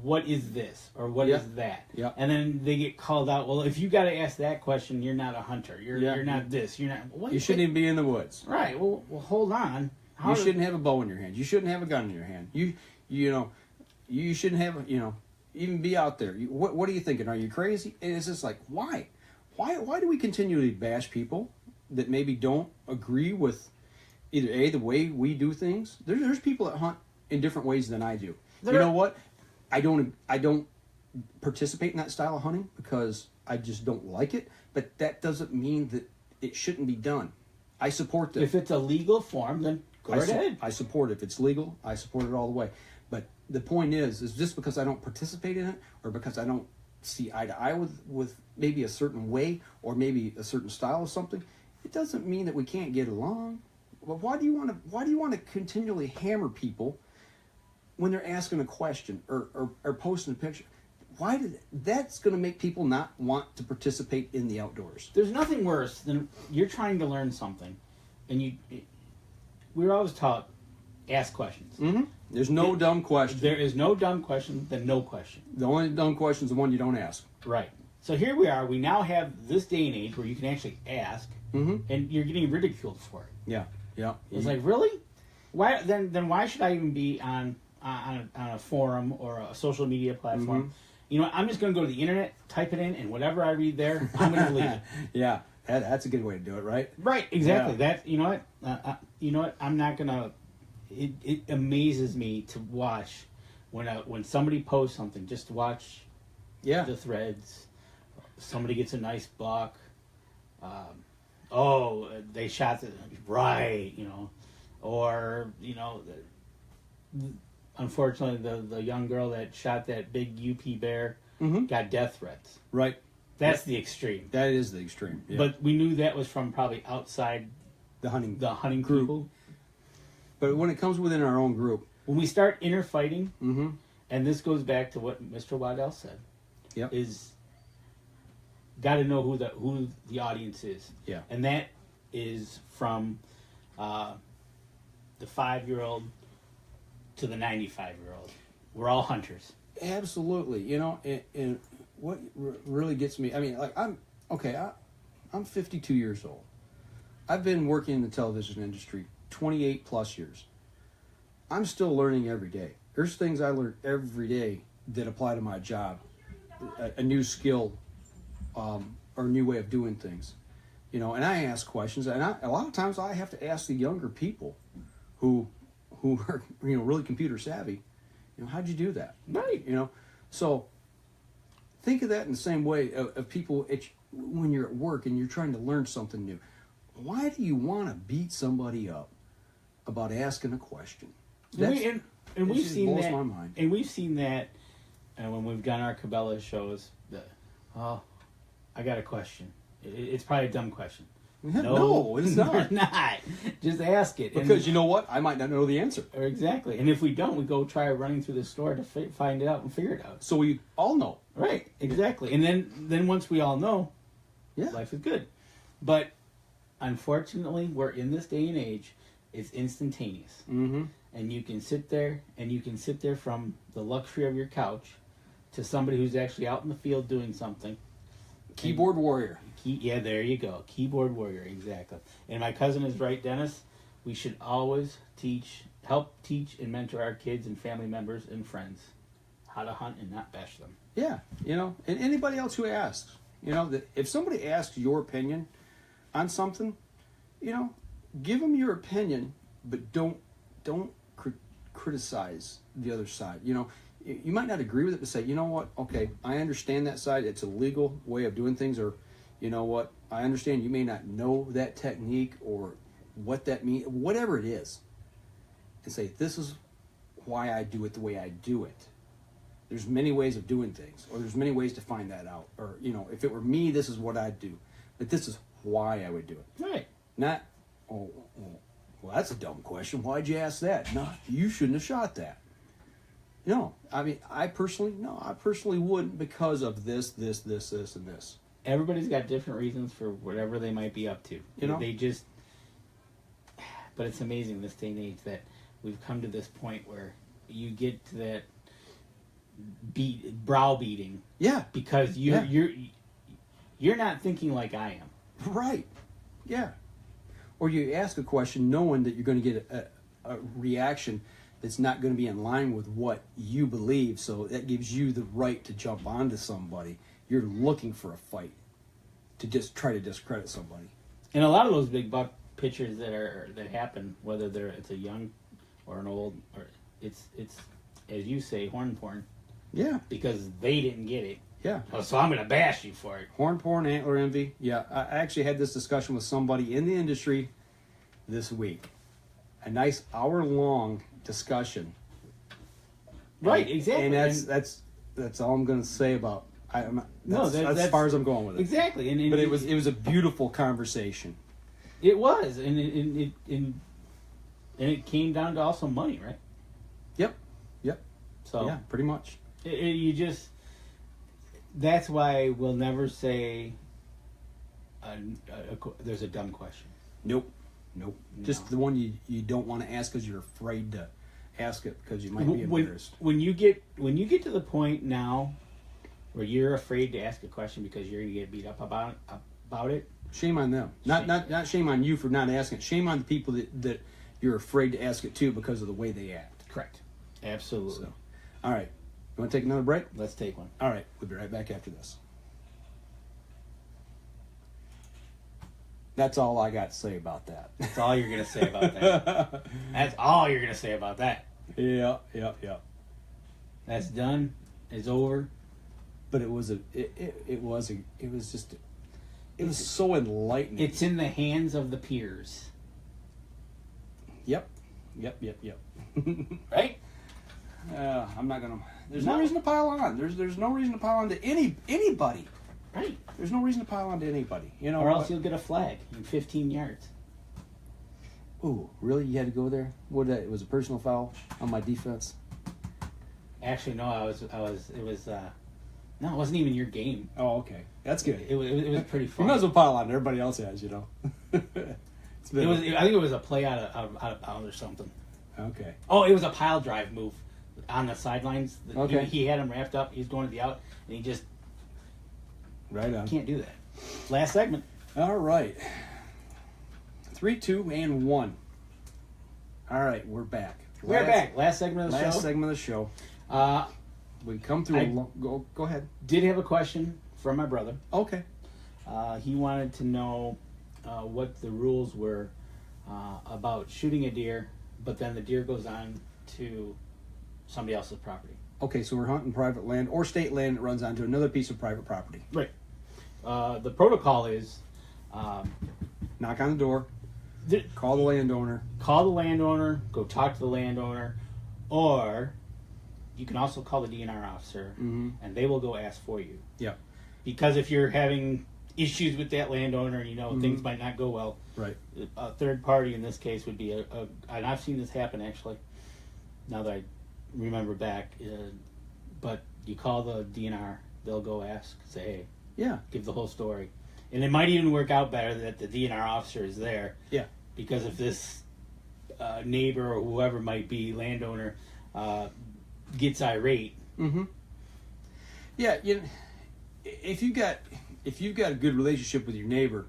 what is this or what is that, and then they get called out. Well, if you got to ask that question, you're not a hunter. You're not this. You're not. What, you shouldn't even be in the woods. Right. Well, hold on. You shouldn't have a bow in your hand. You shouldn't have a gun in your hand. You shouldn't have even be out there. What are you thinking? Are you crazy? And it's just like, why do we continually bash people that maybe don't agree with either the way we do things? There's people that hunt in different ways than I do. You know what? I don't participate in that style of hunting because I just don't like it. But that doesn't mean that it shouldn't be done. I support that. If it's a legal form, then go right ahead. I support it. If it's legal, I support it all the way. But the point is just because I don't participate in it, or because I don't see eye to eye with maybe a certain way or maybe a certain style of something, it doesn't mean that we can't get along. Well, why do you want to continually hammer people when they're asking a question or posting a picture? That's going to make people not want to participate in the outdoors. There's nothing worse than you're trying to learn something, and we're always taught ask questions. Mm-hmm. There's no dumb question. There is no dumb question than no question. The only dumb question is the one you don't ask. Right. So here we are. We now have this day and age where you can actually ask, and you're getting ridiculed for it. Yeah. It's like, really? Why then? Why should I even be on a forum or a social media platform? Mm-hmm. You know, I'm just going to go to the internet, type it in, and whatever I read there, I'm going to believe it. Yeah, that's a good way to do it, right? Right, exactly. Yeah. That you know what? I'm not gonna. It amazes me to watch when somebody posts something. Just watch, the threads. Somebody gets a nice buck. They shot the right, or unfortunately the young girl that shot that big UP bear got death threats. Right. That's the extreme. That is the extreme. Yeah. But we knew that was from probably outside the hunting group. People. But when it comes within our own group, when we start interfighting, and this goes back to what Mr. Waddell said, is got to know who the audience is. Yeah. And that is from the 5-year-old to the 95-year-old. We're all hunters. Absolutely. And what really gets me, I mean, like I'm 52 years old. I've been working in the television industry 28 plus years. I'm still learning every day. There's things I learn every day that apply to my job, a new skill, or a new way of doing things. And I ask questions, and a lot of times I have to ask the younger people who are really computer savvy, how'd you do that? Right. So think of that in the same way of people when you're at work and you're trying to learn something new. Why do you want to beat somebody up about asking a question? We've seen blows that. My mind. And we've seen that when we've done our Cabela shows. I got a question. It's probably a dumb question. No, it's not. Not. Just ask it. Because you know what? I might not know the answer. Exactly. And if we don't, we go try running through the store to find it out and figure it out. So we all know. Right. Exactly. And then once we all know, life is good. But unfortunately, we're in this day and age. It's instantaneous. Mm-hmm. And you can sit there from the luxury of your couch to somebody who's actually out in the field doing something. Keyboard warrior. There you go. Keyboard warrior, exactly. And my cousin is right, Dennis. We should always help teach and mentor our kids and family members and friends how to hunt and not bash them. Yeah, and anybody else who asks, that if somebody asks your opinion on something, give them your opinion, but don't criticize the other side. You might not agree with it, but say, you know what? Okay, I understand that side. It's a legal way of doing things, or you know what? I understand you may not know that technique or what that means, whatever it is, and say, this is why I do it the way I do it. There's many ways of doing things, or there's many ways to find that out. Or, if it were me, this is what I'd do. But this is why I would do it. Right. Not, well, that's a dumb question. Why'd you ask that? No, you shouldn't have shot that. No, I mean, I personally wouldn't because of this, and this. Everybody's got different reasons for whatever they might be up to. They just, But it's amazing this day and age that we've come to this point where you get to that browbeating. Yeah. Because you're not thinking like I am. Right. Yeah. Or you ask a question knowing that you're going to get a reaction that's not going to be in line with what you believe, so that gives you the right to jump onto somebody. You're looking for a fight to just try to discredit somebody. And a lot of those big buck pitchers that happen, whether it's a young or an old, or it's as you say, horn porn. Yeah. Because they didn't get it. Yeah. Oh, so I'm going to bash you for it. Horn porn, antler envy. Yeah, I actually had this discussion with somebody in the industry this week. A nice hour-long discussion. Right, exactly. And that's all I'm going to say about. That's as far as I'm going with it. Exactly. But it was a beautiful conversation. It was, and it came down to also money, right? Yep. So yeah, pretty much. That's why we'll never say there's a dumb question. Nope. Just the one you don't want to ask because you're afraid to ask it because you might be embarrassed. When you get to the point now where you're afraid to ask a question because you're going to get beat up about it, shame on them. Not shame on you for not asking it. Shame on the people that you're afraid to ask it to because of the way they act. Correct. Absolutely. So, all right. You want to take another break? Let's take one. All right. We'll be right back after this. That's all I got to say about that. That's all you're going to say about that. That's all you're going to say about that. Yeah. That's done. It's over. But it was so enlightening. It's in the hands of the peers. Yep. Right? I'm not gonna. There's no reason to pile on. There's no reason to pile on to anybody. Right. There's no reason to pile on to anybody. You know. Or else you'll get a flag in 15 yards. Ooh, really? You had to go there? It was a personal foul on my defense. Actually, no. No, it wasn't even your game. Oh, okay. That's good. It was pretty fun. You might as well pile on. Everybody else has, you know. I think it was a play out of bounds or something. Okay. Oh, it was a pile drive move on the sidelines. Okay. He had him wrapped up. He's going to the out, and he just right on. Can't do that. Last segment. All right. 3, 2, and 1. All right, we're back. We're back. Last segment of the show. Last segment of the show. We come through. Go ahead. Did have a question from my brother. Okay. He wanted to know what the rules were about shooting a deer, but then the deer goes on to somebody else's property. Okay, so we're hunting private land or state land that runs onto another piece of private property. Right. The protocol is knock on the door, call the landowner. Call the landowner, go talk to the landowner, or you can also call the DNR officer, and they will go ask for you. Yeah. Because if you're having issues with that landowner and things might not go well, right? A third party in this case would be and I've seen this happen actually. Now that I remember back, but you call the DNR, they'll go ask, say, hey, yeah, give the whole story, and it might even work out better that the DNR officer is there. Yeah. Because if this neighbor or whoever might be landowner gets irate. Yeah, if you've got a good relationship with your neighbor,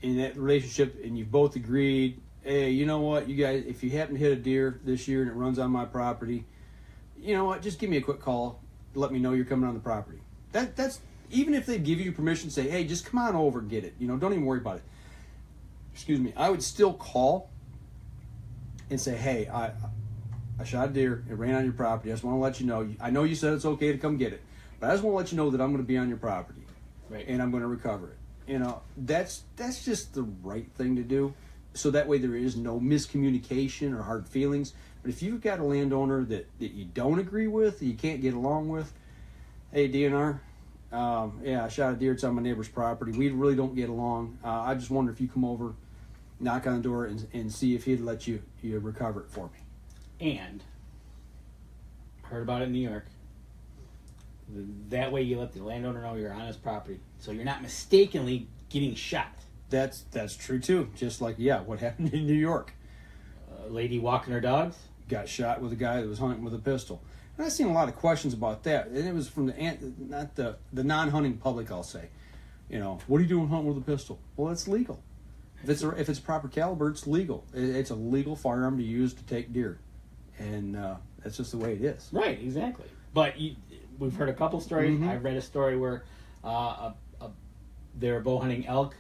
in that relationship, and you've both agreed, hey, you know what, you guys, if you happen to hit a deer this year and it runs on my property, you know what, just give me a quick call, let me know you're coming on the property. That's even if they give you permission, say, hey, just come on over and get it. Don't even worry about it. Excuse me. I would still call and say, hey, I shot a deer. It ran on your property. I just want to let you know. I know you said it's okay to come get it, but I just want to let you know that I'm going to be on your property, right? And I'm going to recover it. That's just the right thing to do. So that way there is no miscommunication or hard feelings. But if you've got a landowner that you don't agree with, that you can't get along with, hey, DNR, I shot a deer. It's on my neighbor's property. We really don't get along. I just wonder if you come over, knock on the door, and see if he'd let you recover it for me. And heard about it in New York. That way you let the landowner know you're on his property, so you're not mistakenly getting shot. That's true too. Just like what happened in New York. A lady walking her dogs got shot with a guy that was hunting with a pistol. And I've seen a lot of questions about that, and it was from the non-hunting public. I'll say, what are you doing hunting with a pistol? Well, it's legal. If it's proper caliber, it's legal. It's a legal firearm to use to take deer, and that's just the way it is. Right, exactly. But we've heard a couple stories. Mm-hmm. I read a story where they were bow hunting elk.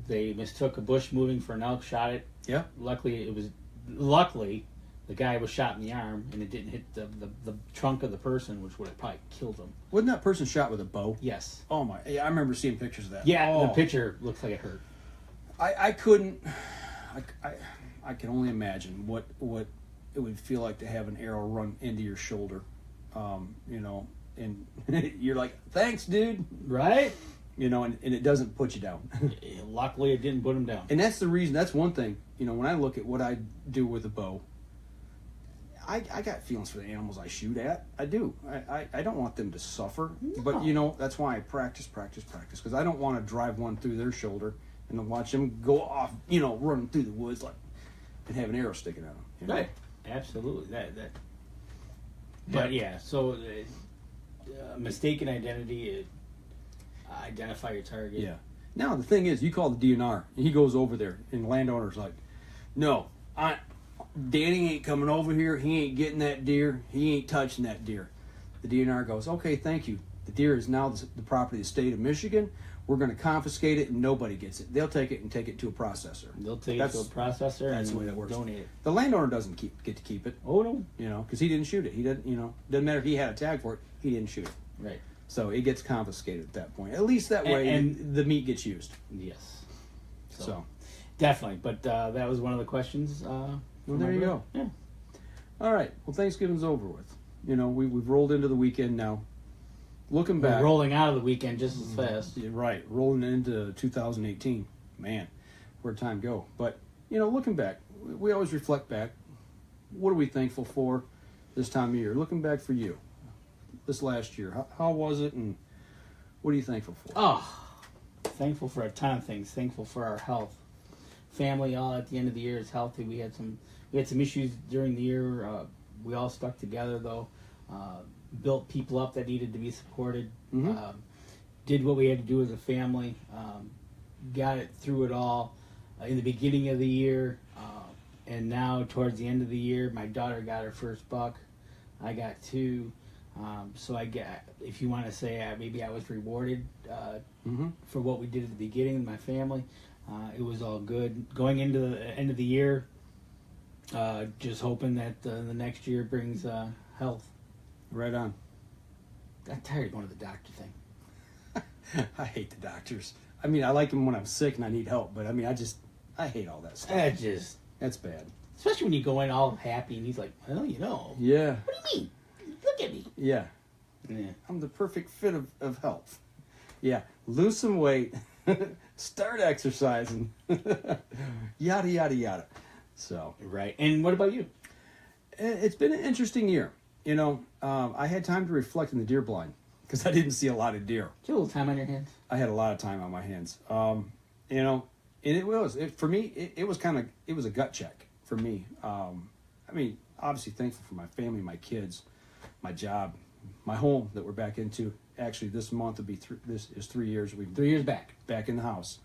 They mistook a bush moving for an elk, shot it. Yeah. Luckily, the guy was shot in the arm, and it didn't hit the trunk of the person, which would have probably killed him. Wasn't that person shot with a bow? Yes. Oh my! Yeah, I remember seeing pictures of that. Yeah, the picture looks like it hurt. I couldn't. I can only imagine what it would feel like to have an arrow run into your shoulder. And you're like, thanks, dude. Right? And it doesn't put you down. Luckily, it didn't put him down. And that's the reason. That's one thing. When I look at what I do with a bow, I got feelings for the animals I shoot at. I do. I don't want them to suffer. No. But, that's why I practice. Because I don't want to drive one through their shoulder and then watch them go off, running through the woods and have an arrow sticking out of them. Right. Absolutely. But, so mistaken identity, identify your target. Yeah. Now, the thing is, you call the DNR, and he goes over there, and the landowner's like, no, Danny ain't coming over here. He ain't getting that deer. He ain't touching that deer. The DNR goes, okay, thank you. The deer is now the property of the state of Michigan. We're going to confiscate it, and nobody gets it. They'll take it and take it to a processor. They'll take it to a processor that's and the way that works. Donate it. The landowner doesn't get to keep it. Oh, no. Because he didn't shoot it. He doesn't, doesn't matter if he had a tag for it. He didn't shoot it. Right. So it gets confiscated at that point. At least that way and the meat gets used. Yes. So. Definitely. But that was one of the questions. Well, there you go. Yeah. All right. Well, Thanksgiving's over with. We've rolled into the weekend now. Looking back. We're rolling out of the weekend just as fast. Right. Rolling into 2018. Man, where'd time go? But, looking back, we always reflect back. What are we thankful for this time of year? Looking back for you, this last year, how was it, and what are you thankful for? Oh, thankful for a ton of things. Thankful for our health. Family, all at the end of the year is healthy. We had some issues during the year. We all stuck together, though. Built people up that needed to be supported. Mm-hmm. Did what we had to do as a family. Got it through it all. In the beginning of the year, and now towards the end of the year, my daughter got her first buck. I got 2. So I get, if you want to say maybe I was rewarded for what we did at the beginning with my family. It was all good. Going into the end of the year, just hoping that the next year brings health. Right on. I'm tired of going to the doctor thing. I hate the doctors. I mean, I like them when I'm sick and I need help, but I mean, I hate all that stuff. That's bad. Especially when you go in all happy and he's like, well, Yeah. What do you mean? Look at me. Yeah. I'm the perfect fit of health. Yeah. Lose some weight. Start exercising. Yada, yada, yada. So. Right. And what about you? It's been an interesting year. I had time to reflect in the deer blind because I didn't see a lot of deer. Did you have a little time on your hands? I had a lot of time on my hands. And it was a gut check for me. I mean, obviously thankful for my family, my kids, my job, my home that we're back into. Actually, this month will be this is 3 years. 3 years back in the house.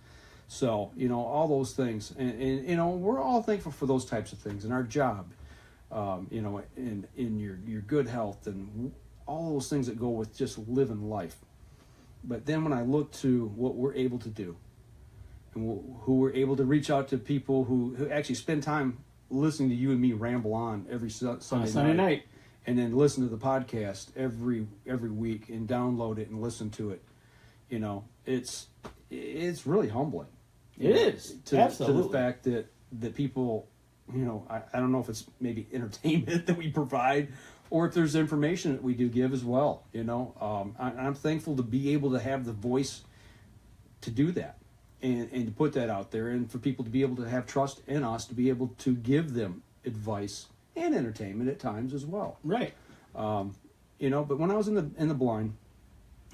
So all those things, and we're all thankful for those types of things in our job. In your good health and all those things that go with just living life. But then when I look to what we're able to do and who we're able to reach out to people who actually spend time listening to you and me ramble on every Sunday night and then listen to the podcast every week and download it and listen to it, it's really humbling. It is. Absolutely. To the fact that people, I don't know if it's maybe entertainment that we provide or if there's information that we do give as well. I'm thankful to be able to have the voice to do that and to put that out there and for people to be able to have trust in us to be able to give them advice and entertainment at times as well. Right. But when I was in the blind,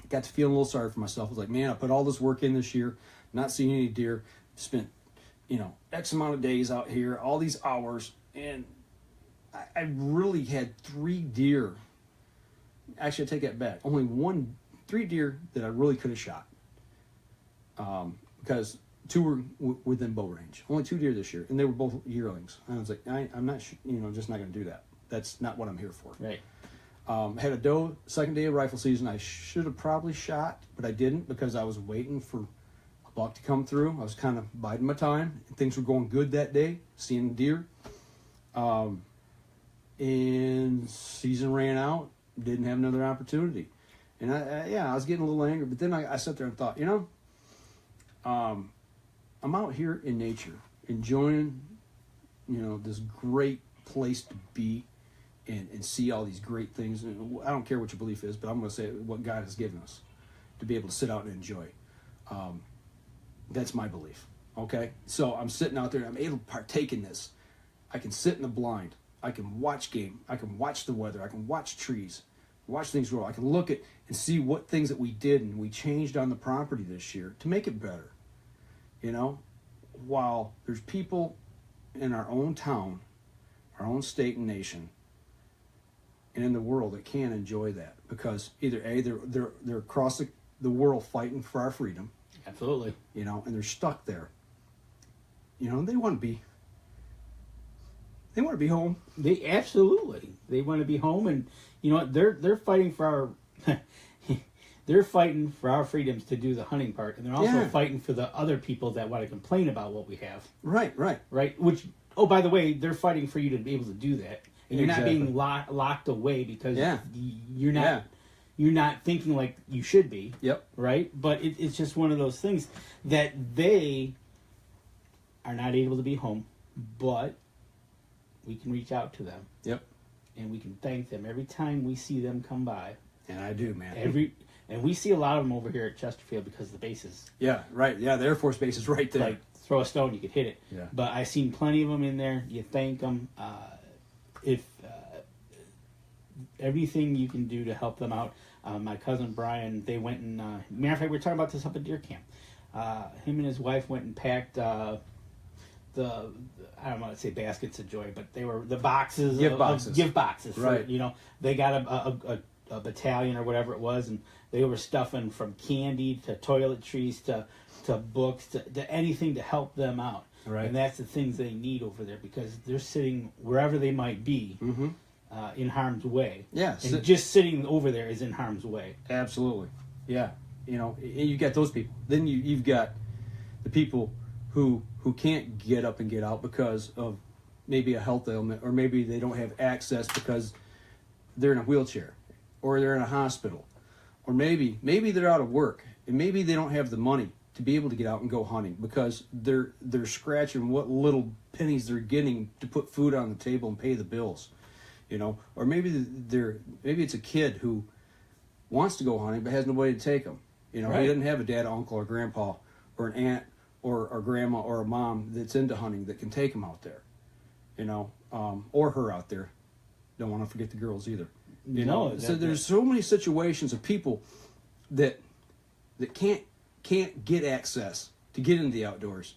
I got to feel a little sorry for myself. I was like, man, I put all this work in this year, not seeing any deer. spent, X amount of days out here, all these hours, and I really had 3 deer. Actually, I take that back. Only 3 deer that I really could have shot. Because 2 were within bow range. Only 2 deer this year, and they were both yearlings. And I was like, I'm not, just not going to do that. That's not what I'm here for. Right. Had a doe, second day of rifle season. I should have probably shot, but I didn't because I was waiting for a buck to come through. I was kind of biding my time. Things were going good that day, seeing deer. And season ran out. Didn't have another opportunity. And I was getting a little angry. But then I sat there and thought, I'm out here in nature, enjoying, this great place to be. And see all these great things. And I don't care what your belief is, but I'm going to say what God has given us to be able to sit out and enjoy. That's my belief. Okay? So I'm sitting out there. I'm able to partake in this. I can sit in the blind. I can watch game. I can watch the weather. I can watch trees. Watch things grow. I can look at and see what things that we did and we changed on the property this year to make it better. While there's people in our own town, our own state and nation, and in the world that can't enjoy that because either they're across the world fighting for our freedom. Absolutely. And they're stuck there. They want to be home. They want to be home, and they're fighting for our they're fighting for our freedoms to do the hunting part, and they're also fighting for the other people that want to complain about what we have. Right. Which, by the way, they're fighting for you to be able to do that. And you're not being locked away because you're not thinking like you should be. Yep. Right? But it's just one of those things that they are not able to be home, but we can reach out to them. Yep. And we can thank them every time we see them come by. And I do, man. And we see a lot of them over here at Chesterfield because the base is... Yeah, right. Yeah, the Air Force Base is right there. Like, throw a stone, you could hit it. Yeah. But I've seen plenty of them in there. You thank them. If everything you can do to help them out. My cousin Brian, they went and matter of fact, we were talking about this up at deer camp. Him and his wife went and packed the I don't want to say baskets of joy, but they were the boxes gift boxes. Right. For, they got a battalion or whatever it was, and they were stuffing from candy to toiletries to books to anything to help them out. Right. And that's the things they need over there because they're sitting wherever they might be in harm's way. Yeah. And just sitting over there is in harm's way. Absolutely. Yeah. You got those people. Then you've got the people who can't get up and get out because of maybe a health ailment, or maybe they don't have access because they're in a wheelchair or they're in a hospital, or maybe they're out of work and maybe they don't have the money to be able to get out and go hunting because they're scratching what little pennies they're getting to put food on the table and pay the bills, or maybe it's a kid who wants to go hunting but has nobody to take him. Right. He doesn't have a dad, uncle, or grandpa, or an aunt, or a grandma, or a mom that's into hunting that can take him out there, or her out there. Don't want to forget the girls either. So there's so many situations of people that can't get access to get into the outdoors,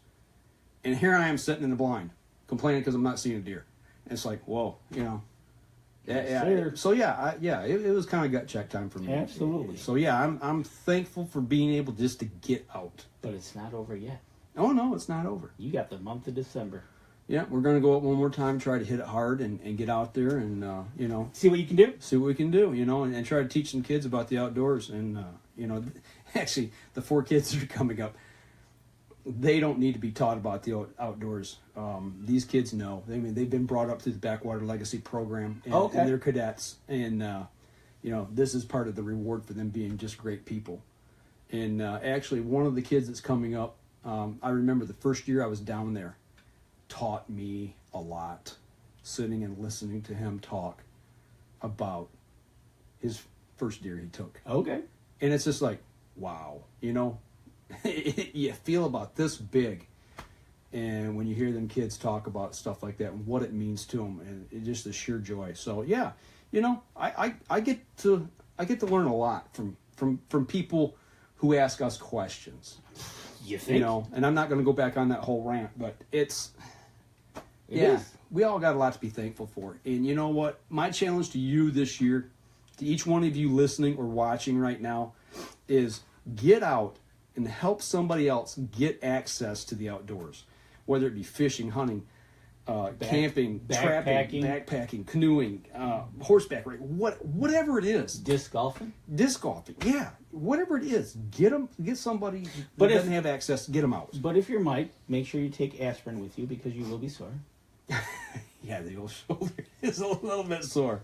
and here I am sitting in the blind complaining because I'm not seeing a deer. And it's like, whoa, So it was kind of gut check time for me. Absolutely. So I'm thankful for being able just to get out. But it's not over yet. Oh no, it's not over. You got the month of December. Yeah, we're going to go up one more time, try to hit it hard and get out there and, see what you can do. See what we can do, and try to teach some kids about the outdoors. And, actually, the 4 kids that are coming up, they don't need to be taught about the outdoors. These kids know. They've been brought up through the Backwater Legacy program, and they're cadets. And, this is part of the reward for them being just great people. And actually, one of the kids that's coming up, I remember the first year I was down there, taught me a lot, sitting and listening to him talk about his first deer he took. Okay. And it's just like, wow, you feel about this big. And when you hear them kids talk about stuff like that and what it means to them, and it's just a sheer joy. So yeah, I get to learn a lot from people who ask us questions. You think? And I'm not going to go back on that whole rant, but it is. We all got a lot to be thankful for. And you know what? My challenge to you this year, to each one of you listening or watching right now, is get out and help somebody else get access to the outdoors, whether it be fishing, hunting, camping, trapping, backpacking, canoeing, horseback riding, whatever it is. Disc golfing, yeah, whatever it is. Get somebody that doesn't have access. Get them out. But if you're Mike, make sure you take aspirin with you because you will be sore. Yeah, the old shoulder is a little bit sore.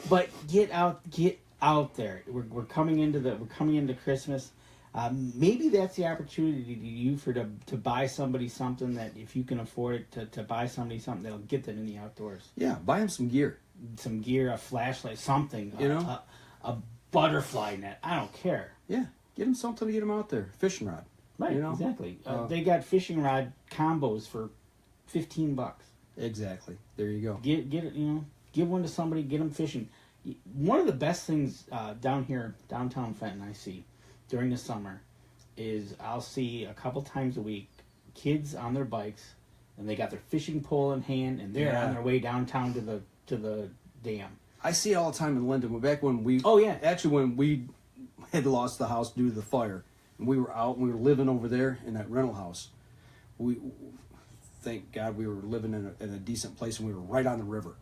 But get out there. We're coming into Christmas. Maybe that's the opportunity to buy somebody something that, if you can afford it, to buy somebody something that'll get them in the outdoors. Yeah, buy them some gear, a flashlight, something. A butterfly net. I don't care. Yeah, get them something to get them out there. Fishing rod. Right. Exactly. They got fishing rod combos for $15. Exactly. There you go. Get it. Give one to somebody. Get them fishing. One of the best things down here, downtown Fenton, I see during the summer is I'll see a couple times a week kids on their bikes, and they got their fishing pole in hand, and they're on their way downtown to the dam. I see it all the time in Linden. Back when we when we had lost the house due to the fire, and we were out and we were living over there in that rental house. We thank God we were living in a decent place, and we were right on the river.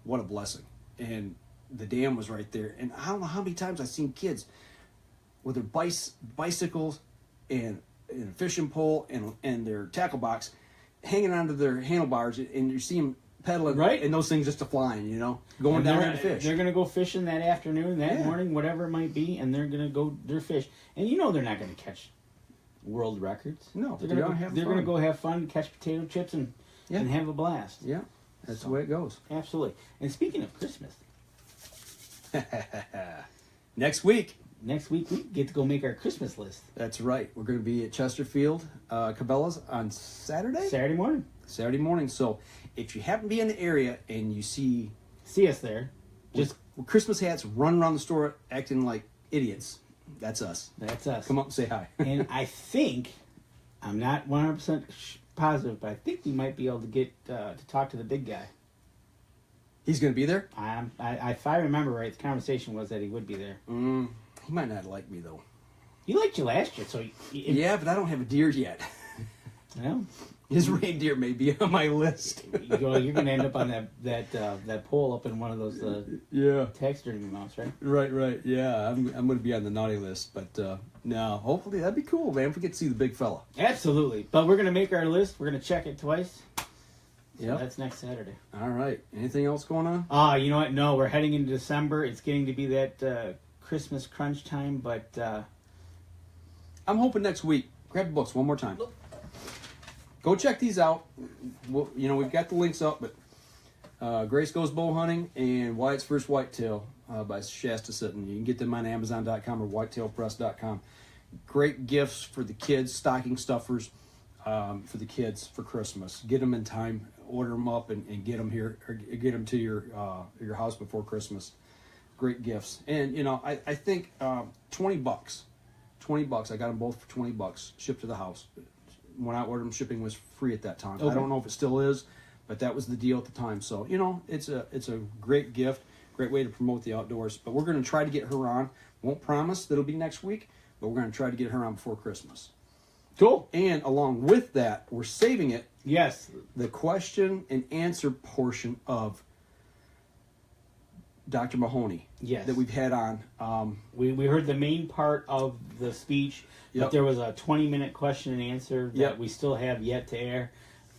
What a blessing. And the dam was right there, and I don't know how many times I've seen kids with their bicycles and a fishing pole and their tackle box hanging onto their handlebars, and you see them pedaling, right? And those things just flying, going down there to fish. They're going to go fishing that afternoon, that morning, whatever it might be, and they're going to go their fish. And they're not going to catch world records. No, they're going to go have fun, catch potato chips, and have a blast. Yeah, that's the way it goes. Absolutely. And speaking of Christmas, next week we get to go make our Christmas list. That's right. We're going to be at Chesterfield Cabela's on Saturday morning. So if you happen to be in the area and you see us there, just Christmas hats run around the store acting like idiots, that's us. Come up and say hi. And I think, I'm not 100% positive, but I think we might be able to get to talk to the big guy. He's going to be there? If I remember right, the conversation was that he would be there. He might not like me, though. He liked you last year, so... Yeah, but I don't have a deer yet. Well... His reindeer may be on my list. You're going to end up on that pole up in one of those taxidermy mounts, right? Right. Yeah, I'm going to be on the naughty list, but no, hopefully that'd be cool, man. If we get to see the big fella. Absolutely, but we're going to make our list. We're going to check it twice. Yeah, that's next Saturday. All right. Anything else going on? You know what? No, we're heading into December. It's getting to be that Christmas crunch time, but I'm hoping next week. Grab the books one more time. Go check these out. We've got the links up, but Grace Goes Bow Hunting and Wyatt's First Whitetail by Shasta Sitton. You can get them on Amazon.com or whitetailpress.com. Great gifts for the kids, stocking stuffers for the kids for Christmas. Get them in time, order them up, and get them here, or get them to your house before Christmas. Great gifts. And, I think $20. $20. I got them both for $20 shipped to the house. When I ordered them, shipping was free at that time. Okay. I don't know if it still is, but that was the deal at the time. So, it's a great gift, great way to promote the outdoors. But we're going to try to get her on. Won't promise that it'll be next week, but we're going to try to get her on before Christmas. Cool. And along with that, we're saving it. Yes. The question and answer portion of Dr. Mahoney. Yes. That we've had on. We heard the main part of the speech. But there was a 20-minute question and answer that we still have yet to air.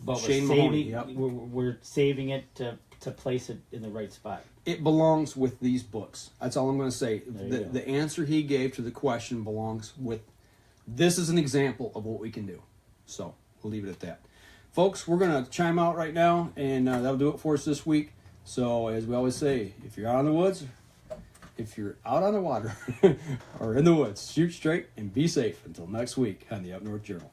But we're saving it to place it in the right spot. It belongs with these books. That's all I'm going to say. The answer he gave to the question belongs with. This is an example of what we can do. So we'll leave it at that. Folks, we're going to chime out right now, and that'll do it for us this week. So as we always say, if you're out in the woods, if you're out on the water or in the woods, shoot straight and be safe until next week on the Up North Journal.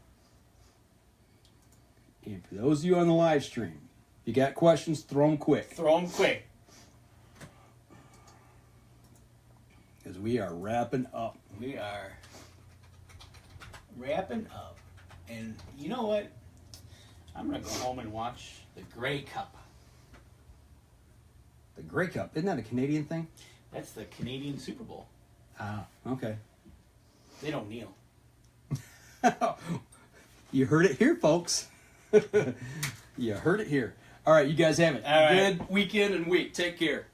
And for those of you on the live stream, if you got questions, throw them quick. Because we are wrapping up. We are wrapping up. And you know what? I'm going to go home and watch the Grey Cup. The Grey Cup. Isn't that a Canadian thing? That's the Canadian Super Bowl. Ah, okay. They don't kneel. You heard it here, folks. You heard it here. All right, you guys have it. All right. Good weekend and week. Take care.